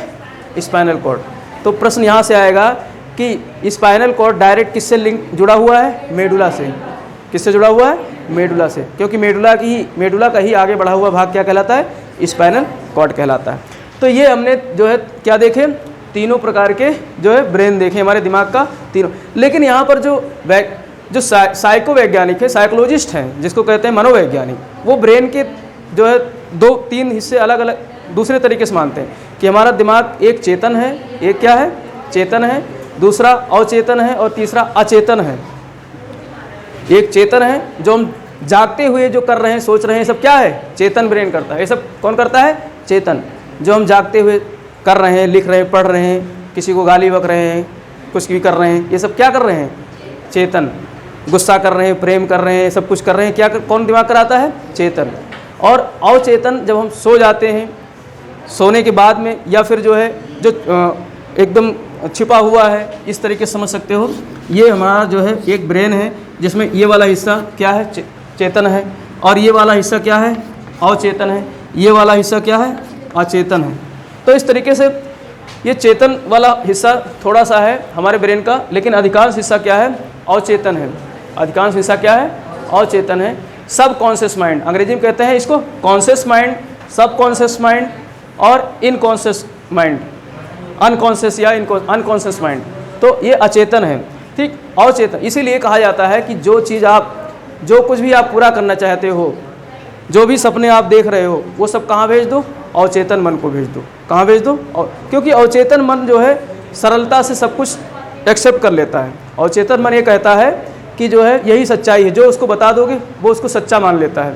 S2: Spinal cord. तो प्रश्न यहाँ से आएगा कि स्पाइनल कॉर्ड डायरेक्ट किससे लिंक जुड़ा हुआ है? मेडुला से। किससे जुड़ा हुआ है? मेडुला से, क्योंकि मेडुला का ही आगे बढ़ा हुआ भाग क्या कहलाता है? स्पाइनल कॉर्ड कहलाता है। तो ये हमने जो है क्या देखे? तीनों प्रकार के जो है ब्रेन देखे हमारे दिमाग का, तीनों। लेकिन यहाँ पर जो साइकोवैज्ञानिक है, साइकोलॉजिस्ट हैं, जिसको कहते हैं मनोवैज्ञानिक, वो ब्रेन के जो है 2-3 हिस्से अलग अलग दूसरे तरीके से मानते हैं कि हमारा दिमाग एक चेतन है, एक क्या है? चेतन है, दूसरा अवचेतन है और तीसरा अचेतन है। एक चेतन है जो हम जागते हुए जो कर रहे हैं, सोच रहे हैं, सब क्या है? चेतन ब्रेन करता है। ये सब कौन करता है? चेतन। जो हम जागते हुए कर रहे हैं, लिख रहे हैं, पढ़ रहे हैं, किसी को गाली बक रहे हैं, कुछ भी कर रहे हैं, ये सब क्या कर रहे हैं? चेतन। गुस्सा कर रहे हैं, प्रेम कर रहे हैं, सब कुछ कर रहे हैं, क्या कौन दिमाग कराता है? चेतन। और अवचेतन जब हम सो जाते हैं, सोने के बाद में, या फिर जो है जो एकदम छिपा हुआ है, इस तरीके से समझ सकते हो, ये हमारा जो है एक ब्रेन है जिसमें ये वाला हिस्सा क्या है? चेतन है, और ये वाला हिस्सा क्या है? अवचेतन है। ये वाला हिस्सा क्या है? अचेतन है। तो इस तरीके से ये चेतन वाला हिस्सा थोड़ा सा है हमारे ब्रेन का, लेकिन अधिकांश हिस्सा क्या है? अवचेतन है। अधिकांश हिस्सा क्या है? अवचेतन है। सब कॉन्शियस माइंड, अंग्रेजी में कहते हैं इसको कॉन्शियस माइंड, सब कॉन्शियस माइंड और इनकॉन्शियस माइंड, अनकॉन्शियस या अनकॉन्शियस माइंड। तो ये अचेतन है, ठीक, अवचेतन। इसीलिए कहा जाता है कि जो कुछ भी आप पूरा करना चाहते हो, जो भी सपने आप देख रहे हो, वो सब कहाँ भेज दो? अवचेतन मन को भेज दो। कहाँ भेज दो? क्योंकि अवचेतन मन जो है सरलता से सब कुछ एक्सेप्ट कर लेता है। अवचेतन मन ये कहता है कि जो है यही सच्चाई है, जो उसको बता दोगे वो उसको सच्चा मान लेता है।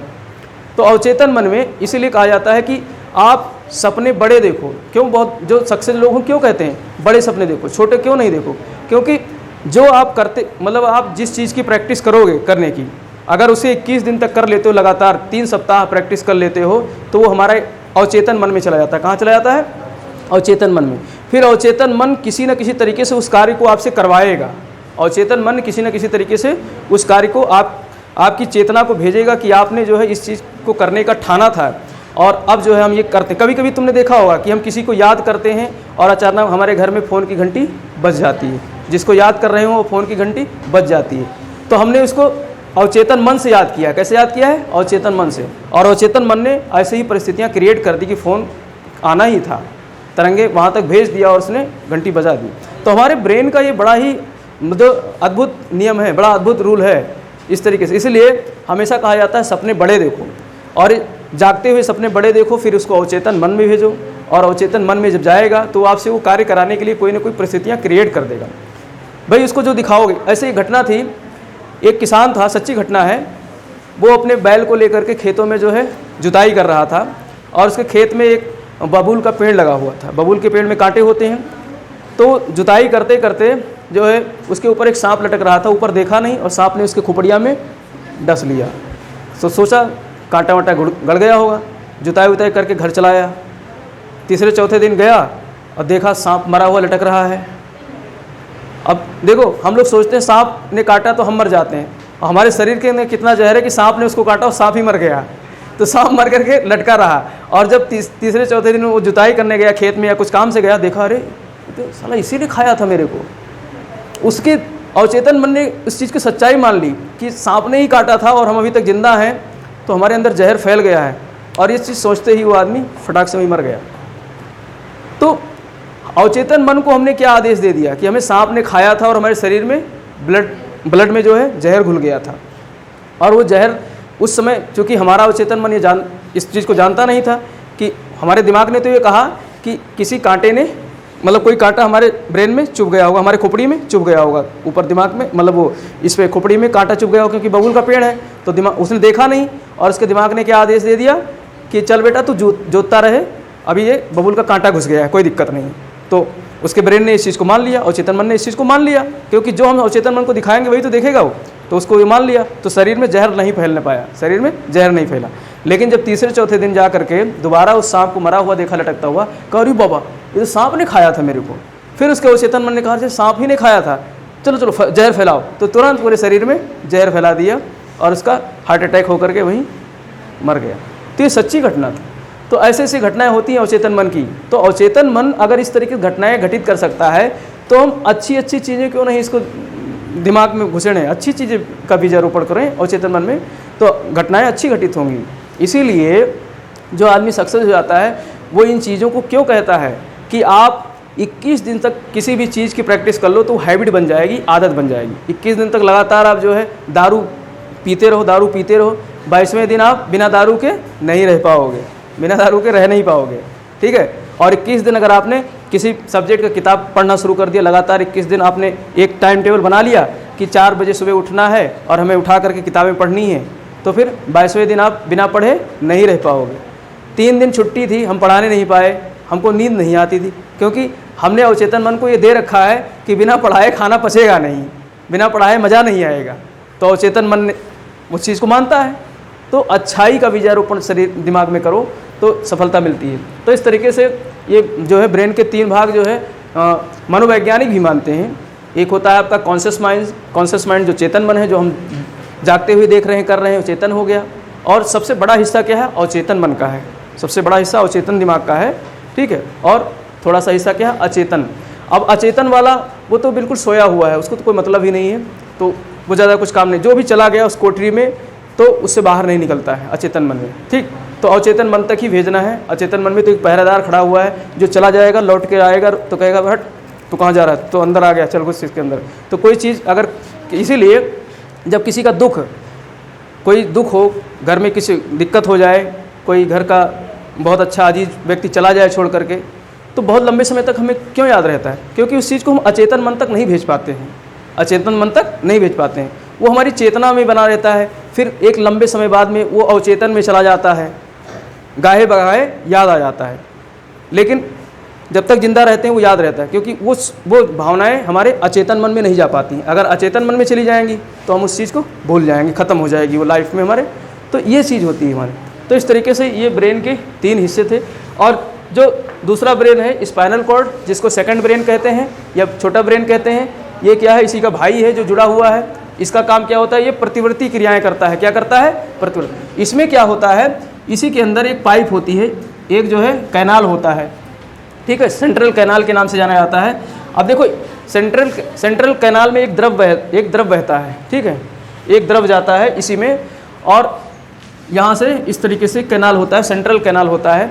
S2: तो अवचेतन मन में इसीलिए कहा जाता है कि आप सपने बड़े देखो। क्यों? बहुत जो सक्सेस लोग हैं क्यों कहते हैं बड़े सपने देखो, छोटे क्यों नहीं देखो? क्योंकि जो आप करते, मतलब आप जिस चीज़ की प्रैक्टिस करोगे करने की, अगर उसे 21 दिन तक कर लेते हो, लगातार 3 सप्ताह प्रैक्टिस कर लेते हो, तो वो हमारे अवचेतन मन में चला जाता है। कहाँ चला जाता है? अवचेतन मन में। फिर अवचेतन मन किसी न किसी तरीके से उस कार्य को आपसे करवाएगा। अवचेतन मन किसी न किसी तरीके से उस कार्य को आपकी चेतना को भेजेगा कि आपने जो है इस चीज़ को करने का ठाना था, और अब जो है हम ये करते। कभी कभी तुमने देखा होगा कि हम किसी को याद करते हैं और अचानक हमारे घर में फ़ोन की घंटी बज जाती है। जिसको याद कर रहे हो वो फ़ोन की घंटी बज जाती है, तो हमने उसको अवचेतन मन से याद किया। कैसे याद किया है? अवचेतन मन से। और अवचेतन मन ने ऐसे ही परिस्थितियाँ क्रिएट कर दी कि फ़ोन आना ही था, तरंगे वहाँ तक भेज दिया और उसने घंटी बजा दी। तो हमारे ब्रेन का ये बड़ा ही मतलब अद्भुत नियम है, बड़ा अद्भुत रूल है इस तरीके से। इसलिए हमेशा कहा जाता है सपने बड़े देखो, और जागते हुए सपने बड़े देखो, फिर उसको अवचेतन मन में भेजो, और अवचेतन मन में जब जाएगा तो आपसे वो कार्य कराने के लिए कोई ना कोई परिस्थितियाँ क्रिएट कर देगा। भाई उसको जो दिखाओगे। ऐसे ही घटना थी, एक किसान था, सच्ची घटना है, वो अपने बैल को लेकर के खेतों में जो है जुताई कर रहा था, और उसके खेत में एक बबूल का पेड़ लगा हुआ था। बबूल के पेड़ में कांटे होते हैं, तो जुताई करते करते जो है उसके ऊपर एक सांप लटक रहा था। ऊपर देखा नहीं और सांप ने उसके खुपड़िया में डस लिया। तो सोचा कांटा वाटा गड़ गया होगा, जुताई उताई करके घर चलाया। तीसरे चौथे दिन गया और देखा सांप मरा हुआ लटक रहा है। अब देखो, हम लोग सोचते हैं सांप ने काटा तो हम मर जाते हैं, और हमारे शरीर के अंदर कितना जहर है कि सांप ने उसको काटा और सांप ही मर गया। तो सांप मर करके लटका रहा। और जब तीसरे चौथे दिन वो जुताई करने गया खेत में या कुछ काम से गया, देखा अरे तो साला इसी ने खाया था मेरे को। उसके अवचेतन मन ने इस चीज़ की सच्चाई मान ली कि सांप ने ही काटा था और हम अभी तक जिंदा हैं, तो हमारे अंदर जहर फैल गया है। और ये चीज़ सोचते ही वो आदमी फटाक से वहीं मर गया। तो अवचेतन मन को हमने क्या आदेश दे दिया कि हमें सांप ने खाया था और हमारे शरीर में ब्लड में जो है जहर घुल गया था। और वो जहर उस समय, चूँकि हमारा अवचेतन मन इस चीज़ को जानता नहीं था कि हमारे दिमाग ने तो ये कहा कि किसी कांटे ने, मतलब कोई कांटा हमारे ब्रेन में चुभ गया होगा, हमारे खोपड़ी में चुभ गया होगा, ऊपर दिमाग में, मतलब वो इस पे खोपड़ी में कांटा चुभ गया होगा, क्योंकि बबूल का पेड़ है। तो दिमाग, उसने देखा नहीं और उसके दिमाग ने क्या आदेश दे दिया कि चल बेटा तू जोतता रहे, अभी ये बबूल का कांटा घुस गया है, कोई दिक्कत नहीं। तो उसके ब्रेन ने इस चीज़ को मान लिया, अवचेतन मन ने इस चीज़ को मान लिया, क्योंकि जो हम अवचेतन मन को दिखाएंगे वही तो देखेगा वो। तो उसको ये मान लिया, तो शरीर में जहर नहीं फैलने पाया, शरीर में जहर नहीं फैला। लेकिन जब तीसरे चौथे दिन जा करके दोबारा उस सांप को मरा हुआ देखा, लटकता हुआ, कहा अरे बाबा ये तो सांप ने खाया था मेरे को। फिर उसके अवचेतन मन ने कहा सांप ही ने खाया था, चलो चलो जहर फैलाओ। तो तुरंत पूरे शरीर में जहर फैला दिया और उसका हार्ट अटैक होकर के वहीं मर गया। तो ये सच्ची घटना थी। तो ऐसे ऐसी घटनाएं होती हैं अवचेतन मन की। तो अवचेतन मन अगर इस तरीके की घटनाएं घटित कर सकता है, तो हम अच्छी अच्छी चीज़ें क्यों नहीं इसको दिमाग में घुसेड़ें, अच्छी चीज़ें का बीजारोपण करें अवचेतन मन में, तो घटनाएं अच्छी घटित होंगी। इसीलिए जो आदमी सक्सेस हो जाता है वो इन चीज़ों को क्यों कहता है कि आप 21 दिन तक किसी भी चीज़ की प्रैक्टिस कर लो तो हैबिट बन जाएगी, आदत बन जाएगी। 21 दिन तक लगातार आप जो है दारू पीते रहो, 22वें दिन आप बिना दारू के नहीं रह पाओगे, बिना दारू के रह नहीं पाओगे, ठीक है। और 21 दिन अगर आपने किसी सब्जेक्ट का किताब पढ़ना शुरू कर दिया, लगातार 21 दिन आपने एक टाइम टेबल बना लिया कि 4 बजे सुबह उठना है और हमें उठा करके किताबें पढ़नी है, तो फिर 22वें दिन आप बिना पढ़े नहीं रह पाओगे। 3 दिन छुट्टी थी, हम पढ़ाने नहीं पाए, हमको नींद नहीं आती थी, क्योंकि हमने अवचेतन मन को ये दे रखा है कि बिना पढ़ाए खाना पचेगा नहीं, बिना पढ़ाए मज़ा नहीं आएगा। तो अवचेतन मन उस चीज़ को मानता है। तो अच्छाई का बीजारोपण शरीर दिमाग में करो तो सफलता मिलती है। तो इस तरीके से ये जो है ब्रेन के 3 भाग जो है मनोवैज्ञानिक भी मानते हैं। एक होता है आपका कॉन्शियस माइंड जो चेतन मन है, जो हम जागते हुए देख रहे हैं, कर रहे हैं, चेतन हो गया। और सबसे बड़ा हिस्सा क्या है? अवचेतन मन का है। सबसे बड़ा हिस्सा अवचेतन दिमाग का है, ठीक है। और थोड़ा सा हिस्सा क्या है? अचेतन। अब अचेतन वाला वो तो बिल्कुल सोया हुआ है, उसको तो कोई मतलब ही नहीं है, तो वो ज़्यादा कुछ काम नहीं, जो भी चला गया उस कोठरी में तो उससे बाहर नहीं निकलता है अचेतन मन में, ठीक। तो अवचेतन मन तक ही भेजना है। अचेतन मन में तो एक पहरेदार खड़ा हुआ है, जो चला जाएगा लौट के आएगा तो कहेगा हट तो कहाँ जा रहा है, तो अंदर आ गया, चल कुछ इसके अंदर। तो कोई चीज़ अगर, इसीलिए जब किसी का कोई दुख हो, घर में किसी दिक्कत हो जाए, कोई घर का बहुत अच्छा अजीज व्यक्ति चला जाए छोड़ करके, तो बहुत लंबे समय तक हमें क्यों याद रहता है? क्योंकि उस चीज़ को हम अचेतन मन तक नहीं भेज पाते हैं, अचेतन मन तक नहीं भेज पाते हैं। वो हमारी चेतना में बना रहता है, फिर एक लंबे समय बाद में वो अवचेतन में चला जाता है, गाहे बगाहे याद आ जाता है। लेकिन जब तक जिंदा रहते हैं वो याद रहता है, क्योंकि वो भावनाएं हमारे अचेतन मन में नहीं जा पाती हैं। अगर अचेतन मन में चली जाएंगी तो हम उस चीज़ को भूल जाएंगे, ख़त्म हो जाएगी वो लाइफ में हमारे। तो ये चीज़ होती है हमारे। तो इस तरीके से ये ब्रेन के 3 हिस्से थे। और जो दूसरा ब्रेन है स्पाइनल कॉर्ड, जिसको सेकंड ब्रेन कहते हैं या छोटा ब्रेन कहते हैं, ये क्या है? इसी का भाई है जो जुड़ा हुआ है। इसका काम क्या होता है? ये प्रतिवर्ती क्रियाएं करता है। क्या करता है? प्रतिवर्ती। इसमें क्या होता है? इसी के अंदर एक पाइप होती है, एक जो है कैनाल होता है, ठीक है, सेंट्रल कैनाल के नाम से जाना जाता है। अब देखो सेंट्रल कैनाल में एक द्रव बहता है, ठीक है, एक द्रव जाता है इसी में, और यहाँ से इस तरीके से कैनाल होता है, सेंट्रल कैनाल होता है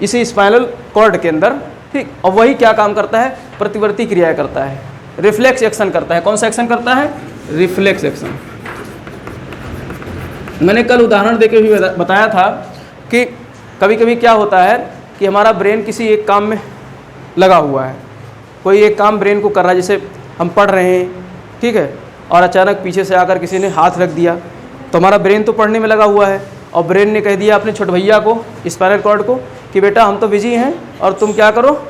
S2: इसी स्पाइनल कॉर्ड के अंदर, ठीक। और वही क्या काम करता है? प्रतिवर्ती क्रियाएं करता है, रिफ्लेक्स एक्शन करता है। कौन सा एक्शन करता है? Reflex action. मैंने कल उदाहरण देके भी बताया था कि कभी कभी क्या होता है कि हमारा ब्रेन किसी एक काम में लगा हुआ है, कोई एक काम ब्रेन को कर रहा है, जैसे हम पढ़ रहे हैं, ठीक है, और अचानक पीछे से आकर किसी ने हाथ रख दिया, तो हमारा ब्रेन तो पढ़ने में लगा हुआ है, और ब्रेन ने कह दिया अपने छोटे भैया को, स्पाइनल कॉर्ड को, कि बेटा हम तो बिजी हैं और तुम क्या करो,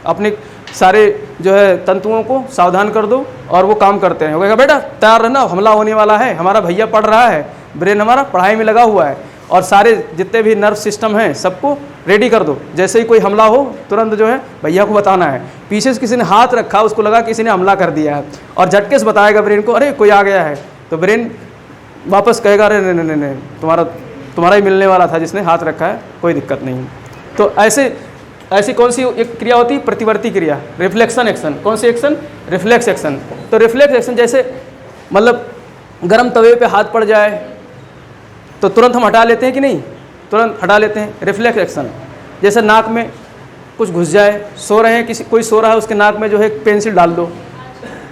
S2: अपने सारे जो है तंतुओं को सावधान कर दो और वो काम करते हैं। वो कहेगा बेटा तैयार रहना, हमला होने वाला है, हमारा भैया पढ़ रहा है, ब्रेन हमारा पढ़ाई में लगा हुआ है, और सारे जितने भी नर्व सिस्टम हैं सबको रेडी कर दो, जैसे ही कोई हमला हो तुरंत जो है भैया को बताना है। पीछे से किसी ने हाथ रखा, उसको लगा किसी ने हमला कर दिया है, और झटके से बताएगा ब्रेन को, अरे कोई आ गया है। तो ब्रेन वापस कहेगा अरे नहीं नहीं नहीं, तुम्हारा ही मिलने वाला था जिसने हाथ रखा है, कोई दिक्कत नहीं। तो ऐसी कौन सी एक क्रिया होती है? प्रतिवर्ती क्रिया, रिफ्लेक्शन एक्शन। कौन सी एक्शन? Reflex action. तो रिफ्लेक्स एक्शन जैसे मतलब गर्म तवे पे हाथ पड़ जाए तो तुरंत हम हटा लेते हैं कि नहीं? तुरंत हटा लेते हैं, रिफ्लेक्स एक्शन। जैसे नाक में कुछ घुस जाए, सो रहे हैं, कोई सो रहा है, उसके नाक में जो है पेंसिल डाल दो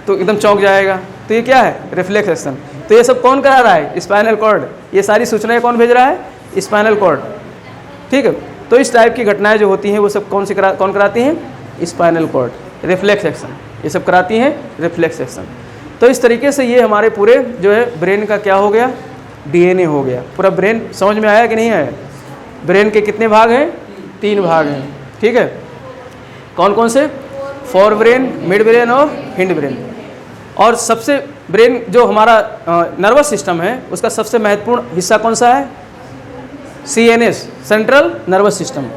S2: तो एकदम चौंक जाएगा, तो ये क्या है? Reflex action. तो ये सब कौन करा रहा है? Spinal cord. ये सारी सूचनाएं कौन भेज रहा है? Spinal cord. ठीक है, तो इस टाइप की घटनाएं जो होती हैं वो सब कौन कराती हैं? Spinal cord. रिफ्लेक्स एक्शन ये सब कराती हैं, रिफ्लेक्स एक्शन। तो इस तरीके से ये हमारे पूरे जो है ब्रेन का क्या हो गया? डीएनए हो गया। पूरा ब्रेन समझ में आया कि नहीं आया? ब्रेन के कितने भाग हैं? 3 भाग हैं। ठीक है, कौन कौन से? फोर ब्रेन, मिड ब्रेन और हिंड ब्रेन। और सबसे ब्रेन जो हमारा नर्वस सिस्टम है उसका सबसे महत्वपूर्ण हिस्सा कौन सा है? CNS, central nervous system.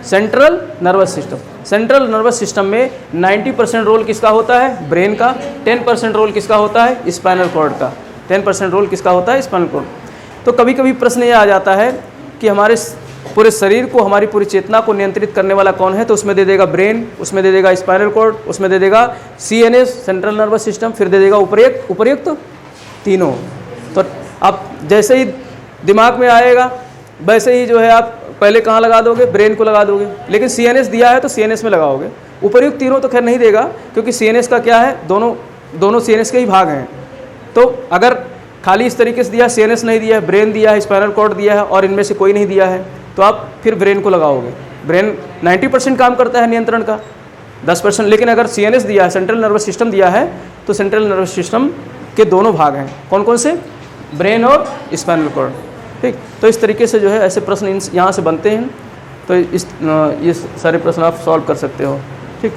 S2: Central nervous system. Central nervous system में 90% रोल किसका होता है? ब्रेन का। 10% रोल किसका होता है? स्पाइनल कॉर्ड का। 10% रोल किसका होता है? Spinal cord. तो कभी कभी प्रश्न ये आ जाता है कि हमारे पूरे शरीर को, हमारी पूरी चेतना को नियंत्रित करने वाला कौन है? तो उसमें दे देगा ब्रेन, उसमें दे देगा स्पाइनल कॉर्ड, उसमें दे देगा CNS, सेंट्रल नर्वस सिस्टम, फिर दे देगा उपर्युक्त तीनों। तो आप जैसे ही दिमाग में आएगा वैसे ही जो है आप पहले कहाँ लगा दोगे? ब्रेन को लगा दोगे। लेकिन CNS दिया है तो CNS में लगाओगे। उपर्युक्त तीनों तो खैर नहीं देगा, क्योंकि CNS का क्या है? दोनों CNS के ही भाग हैं। तो अगर खाली इस तरीके से दिया, CNS नहीं दिया है, ब्रेन दिया है, स्पाइनल कॉर्ड दिया है और इनमें से कोई नहीं दिया है, तो आप फिर ब्रेन को लगाओगे। ब्रेन 90% काम करता है नियंत्रण का, 10%। लेकिन अगर CNS दिया है, सेंट्रल नर्वस सिस्टम दिया है, तो सेंट्रल नर्वस सिस्टम के दोनों भाग हैं। कौन कौन से? ब्रेन और स्पाइनल कॉर्ड। ठीक, तो इस तरीके से जो है ऐसे प्रश्न यहाँ से बनते हैं। तो ये सारे प्रश्न आप सॉल्व कर सकते हो। ठीक।